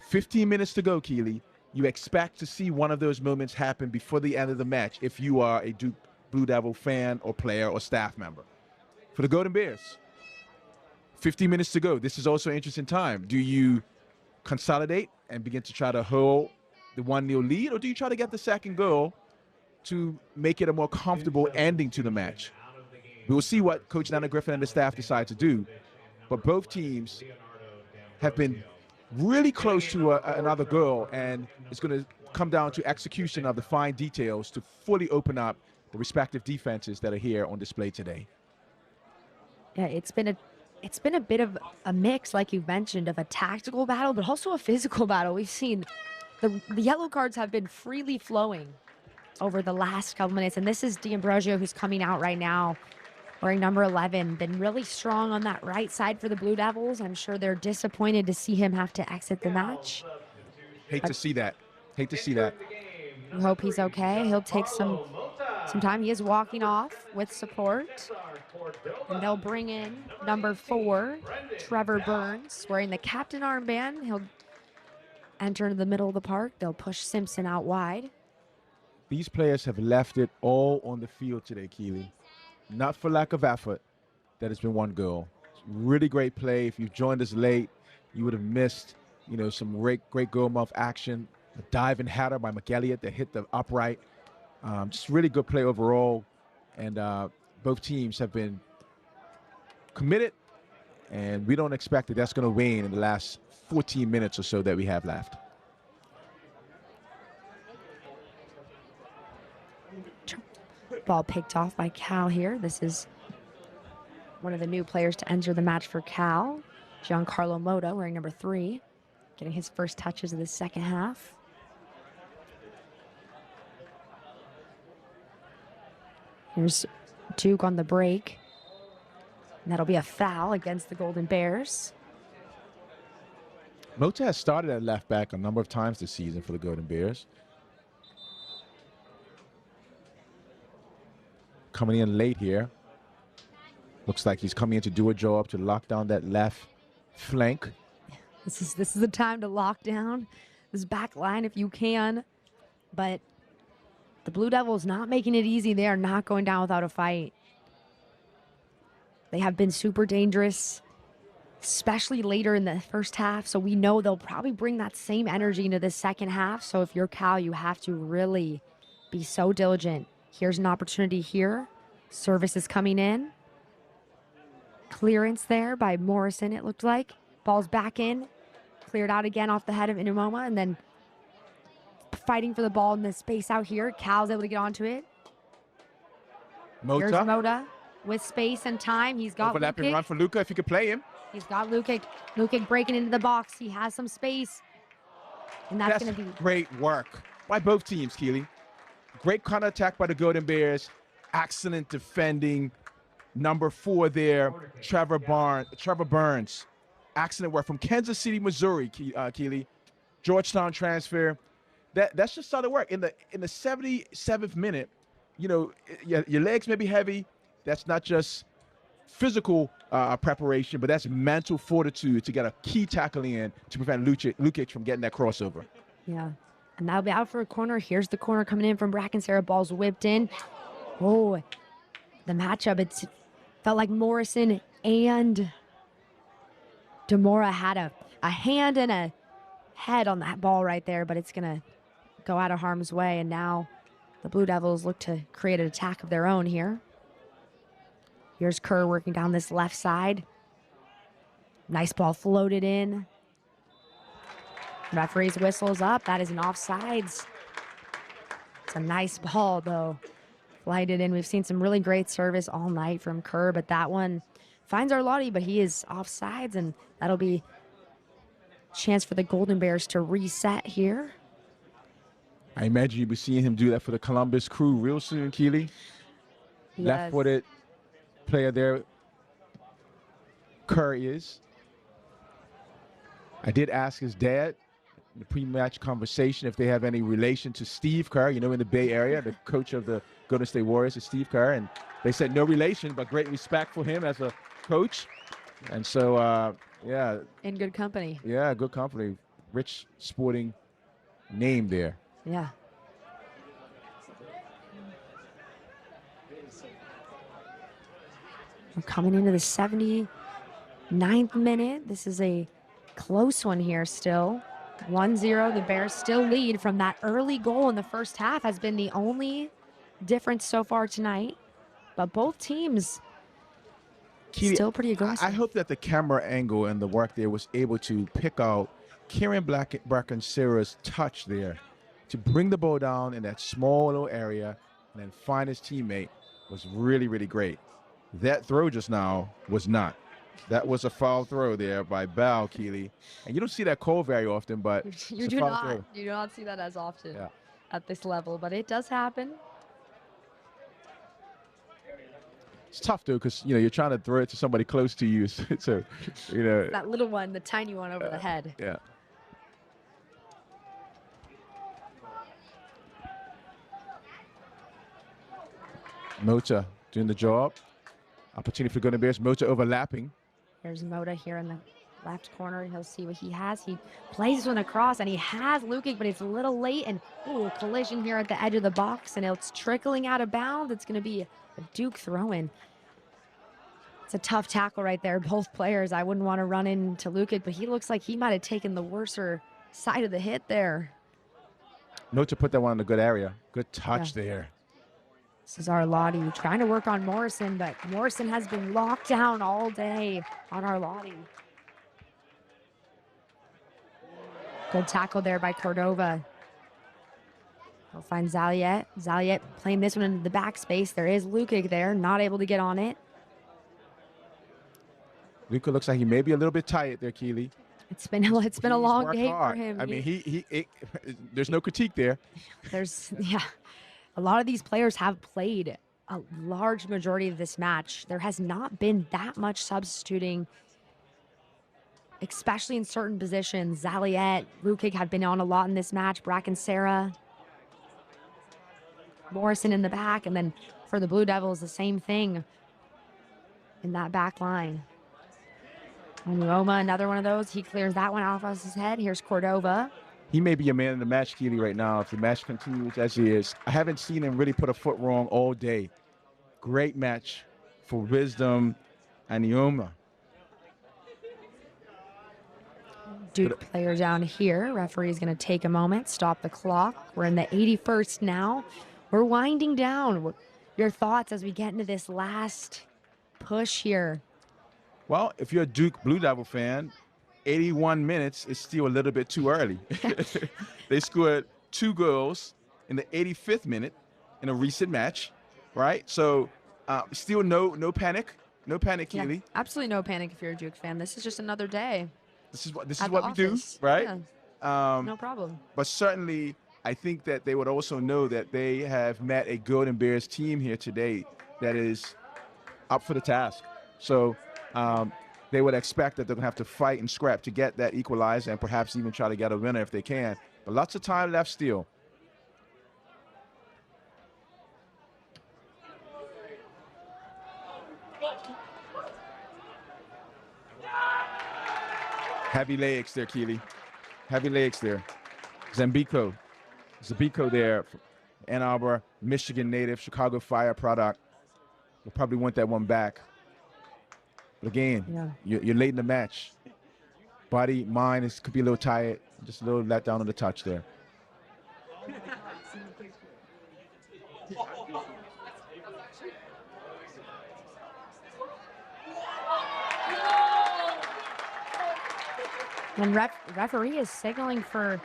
15 minutes to go, Keely. You expect to see one of those moments happen before the end of the match if you are a Duke Blue Devil fan or player or staff member. For the Golden Bears, 15 minutes to go. This is also an interesting time. Do you consolidate and begin to try to hold the 1-0 lead, or do you try to get the second goal to make it a more comfortable ending to the match? We will see what Coach Nana Griffin and the staff decide to do, but both teams have been really close to another goal, and it's going to come down to execution of the fine details to fully open up the respective defenses that are here on display today. Yeah, it's been a bit of a mix, like you mentioned, of a tactical battle, but also a physical battle. We've seen the yellow cards have been freely flowing over the last couple minutes, and this is D'Ambrosio who's coming out right now wearing number 11, been really strong on that right side for the Blue Devils. I'm sure they're disappointed to see him have to exit the match. Hate to see that. Hate to see that. We hope he's okay. He'll take some time. He is walking off with support. And they'll bring in number 4, Trevor Burns, wearing the captain armband. He'll enter into the middle of the park. They'll push Simpson out wide. These players have left it all on the field today, Keely. Not for lack of effort. That has been one goal. Really great play. If you joined us late, you would have missed, you know, some great goal mouth action. A diving header by McElliott that hit the upright. Just really good play overall. And both teams have been committed, and we don't expect that that's going to wane in the last 14 minutes or so that we have left. Ball picked off by Cal here. This is one of the new players to enter the match for Cal, Giancarlo Motta, wearing number 3, getting his first touches of the second half. Here's Duke on the break. And that'll be a foul against the Golden Bears. Motta has started at left back a number of times this season for the Golden Bears. Coming in late here. Looks like he's coming in to do a job to lock down that left flank. This is the time to lock down this back line if you can. But the Blue Devils not making it easy. They are not going down without a fight. They have been super dangerous, especially later in the first half. So we know they'll probably bring that same energy into the second half. So if you're Cal, you have to really be so diligent. Here's an opportunity here. Service is coming in. clearance there by Morrison, it looked like. Ball's back in. Cleared out again off the head of Inumoma, and then fighting for the ball in the space out here. Cal's able to get onto it. Here's Mota. Mota with space and time. He's got Overlapping Lukic. run for Luka if you could play him. He's got Lukic. Lukic breaking into the box. He has some space. And that's going to be great work by both teams, Keely. Great counter attack by the Golden Bears. Excellent defending. Number 4 there, Trevor Burns. Excellent work from Kansas City, Missouri, Keely. Georgetown transfer. That's just solid work. In the 77th minute, you know, your legs may be heavy. That's not just physical preparation, but that's mental fortitude to get a key tackle in to prevent Lukic from getting that crossover. Yeah, and that'll be out for a corner. Here's the corner coming in from Bracken Sarah. Ball's whipped in. Oh, the matchup. It felt like Morrison and Demora had a hand and a head on that ball right there, but it's going to go out of harm's way. And now the Blue Devils look to create an attack of their own here. Here's Kerr working down this left side. Nice ball floated in. Referee's whistle is up. That is an offsides. It's a nice ball, though. Flighted in. We've seen some really great service all night from Kerr, but that one finds Arlotti, but he is offsides, and that'll be a chance for the Golden Bears to reset here. I imagine you'll be seeing him do that for the Columbus Crew real soon, Keely. Yes. Left-footed player there, Kerr is. I did ask his dad in the pre-match conversation if they have any relation to Steve Kerr, you know, in the Bay Area, the coach of the Golden State Warriors is Steve Kerr, and they said no relation, but great respect for him as a coach. And so, yeah. In good company. Yeah, good company. Rich sporting name there. Yeah. We're coming into the 79th minute. This is a close one here still. 1-0. The Bears still lead from that early goal in the first half has been the only difference so far tonight. But both teams Keely, still pretty aggressive. I hope that the camera angle and the work there was able to pick out Kieran Bracken-Sarah's touch there to bring the ball down in that small little area and then find his teammate was really, really great. That throw just now was not. That was a foul throw there by Bal, Keely. And you don't see that call very often, but you do not see that as often at this level, but it does happen. It's tough, though, because, you know, you're trying to throw it to somebody close to you. So, you know. That little one, the tiny one over the head. Yeah. Mota doing the job. Opportunity for Golden Bears. Mota overlapping. There's Mota here in the left corner. He'll see what he has. He plays this one across, and he has Lukic, but it's a little late. And ooh, collision here at the edge of the box, and it's trickling out of bounds. It's going to be a Duke throw-in. It's a tough tackle right there. Both players. I wouldn't want to run into Lukic, but he looks like he might have taken the worser side of the hit there. Mota put that one in a good area. Good touch there. This is Arlotti trying to work on Morrison, but Morrison has been locked down all day on Arlotti. Good tackle there by Cordova. He'll find Zaliet. Zaliet playing this one into the backspace. There is Lukic there, not able to get on it. Luka looks like he may be a little bit tired there, Keely. It's been a long day for him. I mean, there's no critique there. A lot of these players have played a large majority of this match. There has not been that much substituting, especially in certain positions. Zaliet, Lukic have been on a lot in this match. Bracken Sarah, Morrison in the back, and then for the Blue Devils, the same thing in that back line. Roma, another one of those. He clears that one off his head. Here's Cordova. He may be a man in the match, Keely, right now, if the match continues as he is. I haven't seen him really put a foot wrong all day. Great match for Wisdom and Ioma. Duke player down here. Referee's going to take a moment, stop the clock. We're in the 81st now. We're winding down. Your thoughts as we get into this last push here. Well, if you're a Duke Blue Devil fan, 81 minutes is still a little bit too early. They scored 2 goals in the 85th minute in a recent match, right? So still no panic, no panic, Yeah, Keely. absolutely no panic if you're a Duke fan. This is just another day This is what at the we do, office. right? Yeah, no problem. But certainly, I think that they would also know that they have met a Golden Bears team here today that is up for the task. So they would expect that they're going to have to fight and scrap to get that equalizer and perhaps even try to get a winner if they can. But lots of time left still. Heavy legs there, Keely. Heavy legs there. Zambico there, Ann Arbor, Michigan native, Chicago Fire product. You'll probably want that one back. But again, you're late in the match. Body, mind could be a little tired. Just a little let down on the touch there. And referee is signaling for,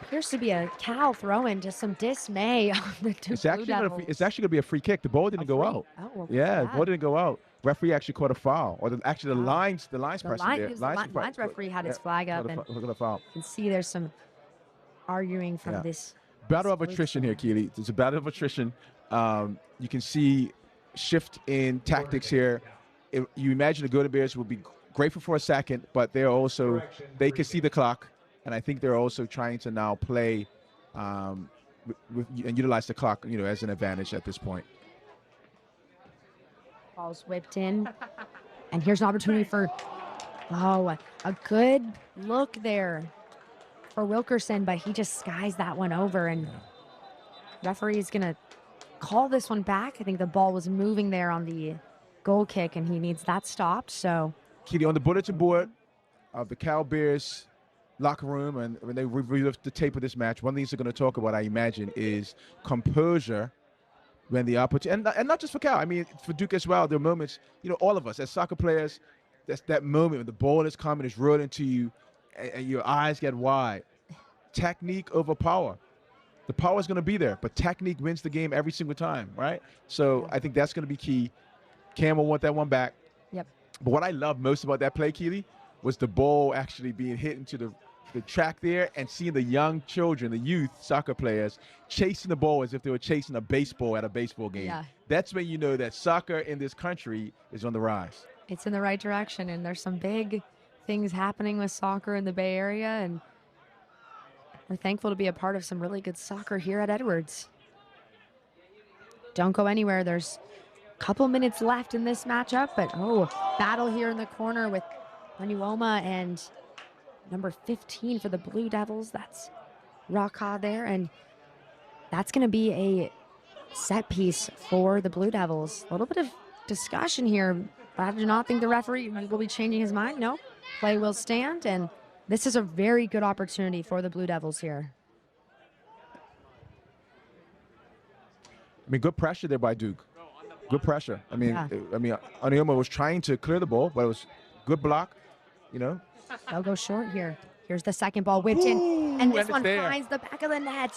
appears to be a cow throw-in, just some dismay on the Duke Blue Devils. It's actually going to be a free kick. The ball didn't go out. Oh, well, yeah, the ball didn't go out. Referee actually caught a foul. Or the lines pressing there. Lines referee had his flag up, and a foul. you can see there's some arguing from this. Battle of attrition here, Keely. It's a battle of attrition. You can see shift in tactics here. You imagine the Golden Bears will be grateful for a second, but they can see the clock, and I think they're also trying to now play and utilize the clock, as an advantage at this point. Ball's whipped in, and here's an opportunity for, a good look there for Wilkerson, but he just skies that one over, and referee is going to call this one back. I think the ball was moving there on the goal kick, and he needs that stopped, so. Keely, on the bulletin board of the Cal Bears locker room, and when they review the tape of this match, one of the things they're going to talk about, I imagine, is composure when the opportunity, and not just for Cal, I mean, for Duke as well. There are moments, all of us as soccer players, that's that moment when the ball is coming, it's rolling to you, and your eyes get wide. Technique over power. The power is going to be there, but technique wins the game every single time, right? So I think that's going to be key. Cam will want that one back. Yep. But what I love most about that play, Keely, was the ball actually being hit into the track there, and seeing the young children, the youth soccer players, chasing the ball as if they were chasing a baseball at a baseball game. Yeah. That's when you know that soccer in this country is on the rise. It's in the right direction, and there's some big things happening with soccer in the Bay Area, and we're thankful to be a part of some really good soccer here at Edwards. Don't go anywhere. There's a couple minutes left in this matchup, but battle here in the corner with Manuoma and number 15 for the Blue Devils. That's Raka there, and that's going to be a set piece for the Blue Devils. A little bit of discussion here, but I do not think the referee will be changing his mind. No, play will stand, and this is a very good opportunity for the Blue Devils here. I mean, good pressure there by Duke. Good pressure. I mean, Onioma was trying to clear the ball, but it was good block, They'll go short here. Here's the second ball whipped in, and this one finds the back of the net.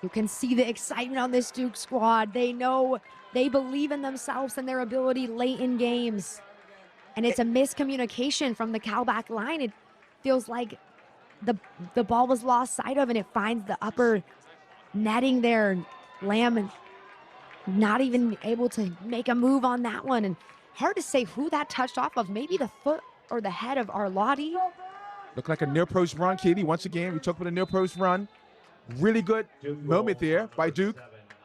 You can see the excitement on this Duke squad. They know, they believe in themselves and their ability late in games. And it's a miscommunication from the Cal back line. It feels like the ball was lost sight of, and it finds the upper netting there. Lamb not even able to make a move on that one. And hard to say who that touched off of. Maybe the foot or the head of Arlotti. Looked like a near post run, Katie. Once again, we talked about a near post run. Really good moment there by Duke.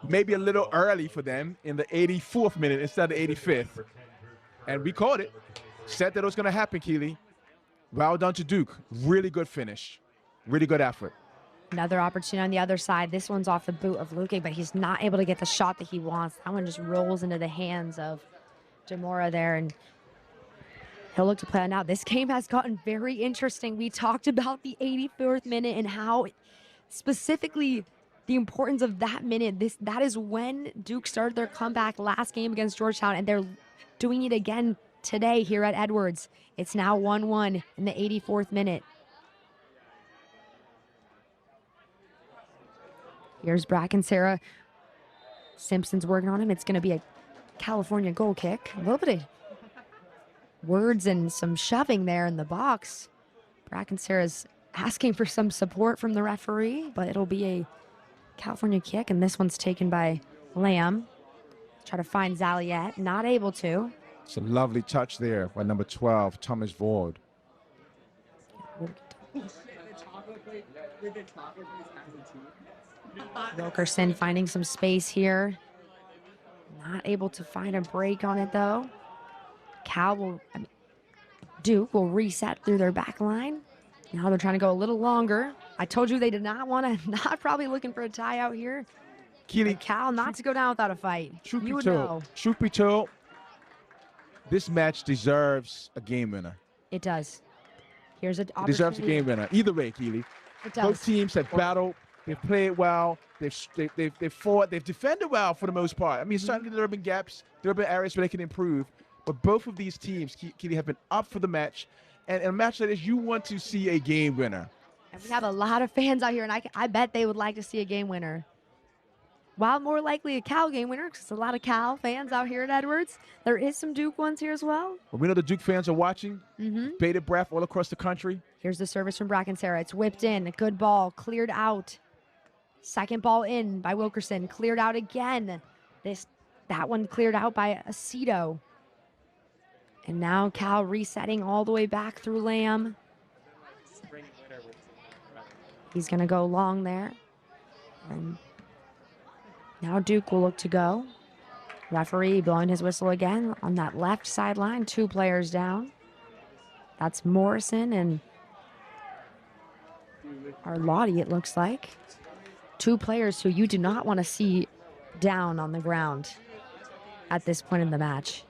Maybe a little early for them in the 84th minute instead of 85th. And we called it. Said that it was going to happen, Keely. Well done to Duke. Really good finish. Really good effort. Another opportunity on the other side. This one's off the boot of Luque, but he's not able to get the shot that he wants. That one just rolls into the hands of Demora there, and he'll look to play on now. This game has gotten very interesting. We talked about the 84th minute and how specifically the importance of that minute. That is when Duke started their comeback last game against Georgetown, and they're doing it again today here at Edwards. It's now 1-1 in the 84th minute. Here's Bracken Sarah. Simpson's working on him. It's going to be a California goal kick. A little bit of words and some shoving there in the box. Bracken Sarah's asking for some support from the referee, but it'll be a California kick, and this one's taken by Lamb. Try to find Zaliette, not able to. It's a lovely touch there by number 12, Thomas Vord. Wilkerson finding some space here. Not able to find a break on it though. Duke will reset through their back line. Now they're trying to go a little longer. I told you they did not want to, not probably looking for a tie out here. Keely, Cal not to go down without a fight. You would know. Truth be told, this match deserves a game winner. It does. Here's an opportunity. It deserves a game winner. Either way, Keely. It does. Both teams have battled. They've played well. They've fought. They've defended well for the most part. I mean, certainly there have been gaps. There have been areas where they can improve. But both of these teams, Keely, have been up for the match. And in a match like this, you want to see a game winner. And we have a lot of fans out here, and I bet they would like to see a game winner. While more likely a Cal game winner, because there's a lot of Cal fans out here at Edwards. There is some Duke ones here as well. Well, we know the Duke fans are watching. Bated breath all across the country. Here's the service from Bracken Sarah. It's whipped in. A good ball, cleared out. Second ball in by Wilkerson, cleared out again. That one cleared out by Aceto. And now Cal resetting all the way back through Lamb. He's going to go long there. And now Duke will look to go. Referee blowing his whistle again on that left sideline. 2 players down. That's Morrison and Arlotti, it looks like. 2 players who you do not want to see down on the ground at this point in the match.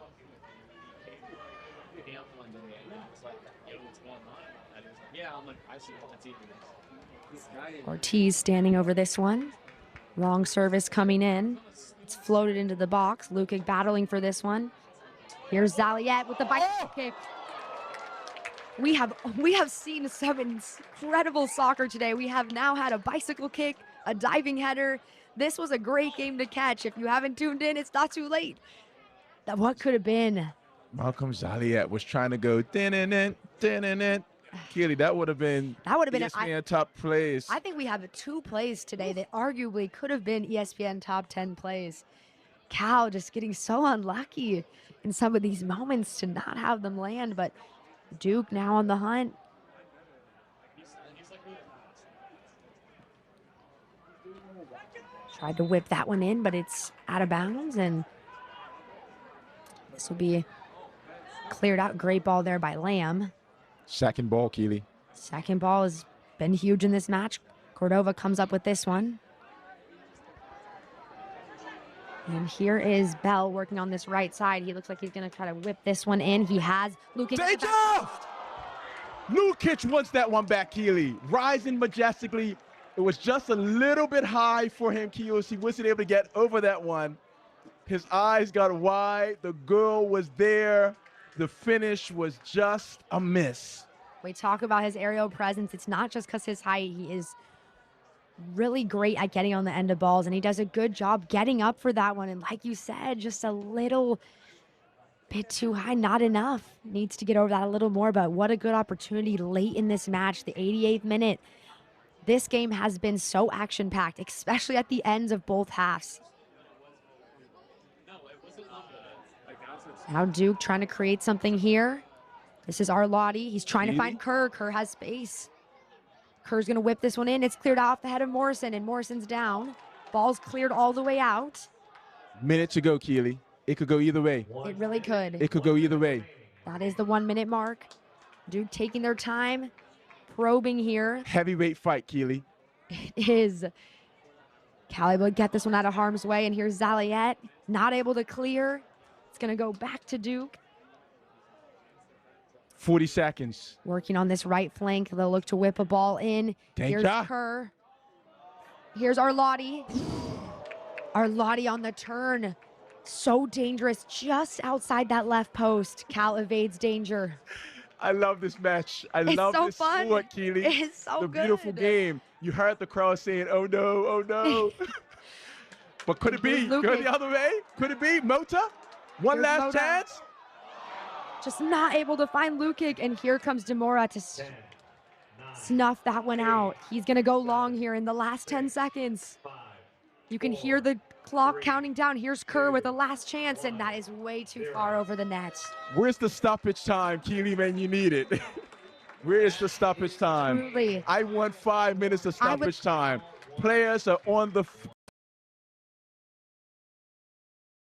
Ortiz standing over this one. Long service coming in. It's floated into the box. Lukic battling for this one. Here's Zaliette with the bicycle kick. We have seen some incredible soccer today. We have now had a bicycle kick, a diving header. This was a great game to catch. If you haven't tuned in, it's not too late. What could have been? Malcolm Zaliette was trying to go din-in-in. Keely, that would have been ESPN top plays. I think we have 2 plays today that arguably could have been ESPN top 10 plays. Cal just getting so unlucky in some of these moments to not have them land, but Duke now on the hunt. Tried to whip that one in, but it's out of bounds, and this will be cleared out. Great ball there by Lamb. Second ball, Keely. Second ball has been huge in this match. Cordova comes up with this one. And here is Bell working on this right side. He looks like he's going to try to whip this one in. He has. Lukic. Lukic wants that one back, Keely. Rising majestically. It was just a little bit high for him, Keely. He wasn't able to get over that one. His eyes got wide. The girl was there. The finish was just a miss. We talk about his aerial presence. It's not just because his height. He is really great at getting on the end of balls, and he does a good job getting up for that one. And like you said, just a little bit too high, not enough. Needs to get over that a little more, but what a good opportunity late in this match, the 88th minute. This game has been so action-packed, especially at the ends of both halves. Now Duke trying to create something here. This is Arlotti. He's trying to find Kerr. Kerr has space. Kerr's going to whip this one in. It's cleared off the head of Morrison, and Morrison's down. Ball's cleared all the way out. Minute to go, Keely. It could go either way. It really could. It could go either way. That is the 1 minute mark. Duke taking their time, probing here. Heavyweight fight, Keely. It is. Cal able to get this one out of harm's way, and here's Zaliette. Not able to clear. It's going to go back to Duke. 40 seconds. Working on this right flank. They'll look to whip a ball in. Here's Kerr. Here's Arlotti. Arlotti on the turn. So dangerous, just outside that left post. Cal evades danger. I love this match. I It's love so this fun. sport, Keely. It's so the beautiful good. game. You heard the crowd saying, "Oh no, oh no." But could it be? Here's Go Lukic. the other way? Could it be? Mota? One Here's last Mota. chance? Just not able to find Lukic, and here comes Demora to 10, 9, snuff that one out. He's gonna go long here in the last 10 seconds. 5, You can hear the clock counting down. Here's Kerr with a last chance, and that is way too far over the net. Where's the stoppage time, Keely, when you need it? Where is the stoppage time? Truly. I want 5 minutes of stoppage time. Players are on the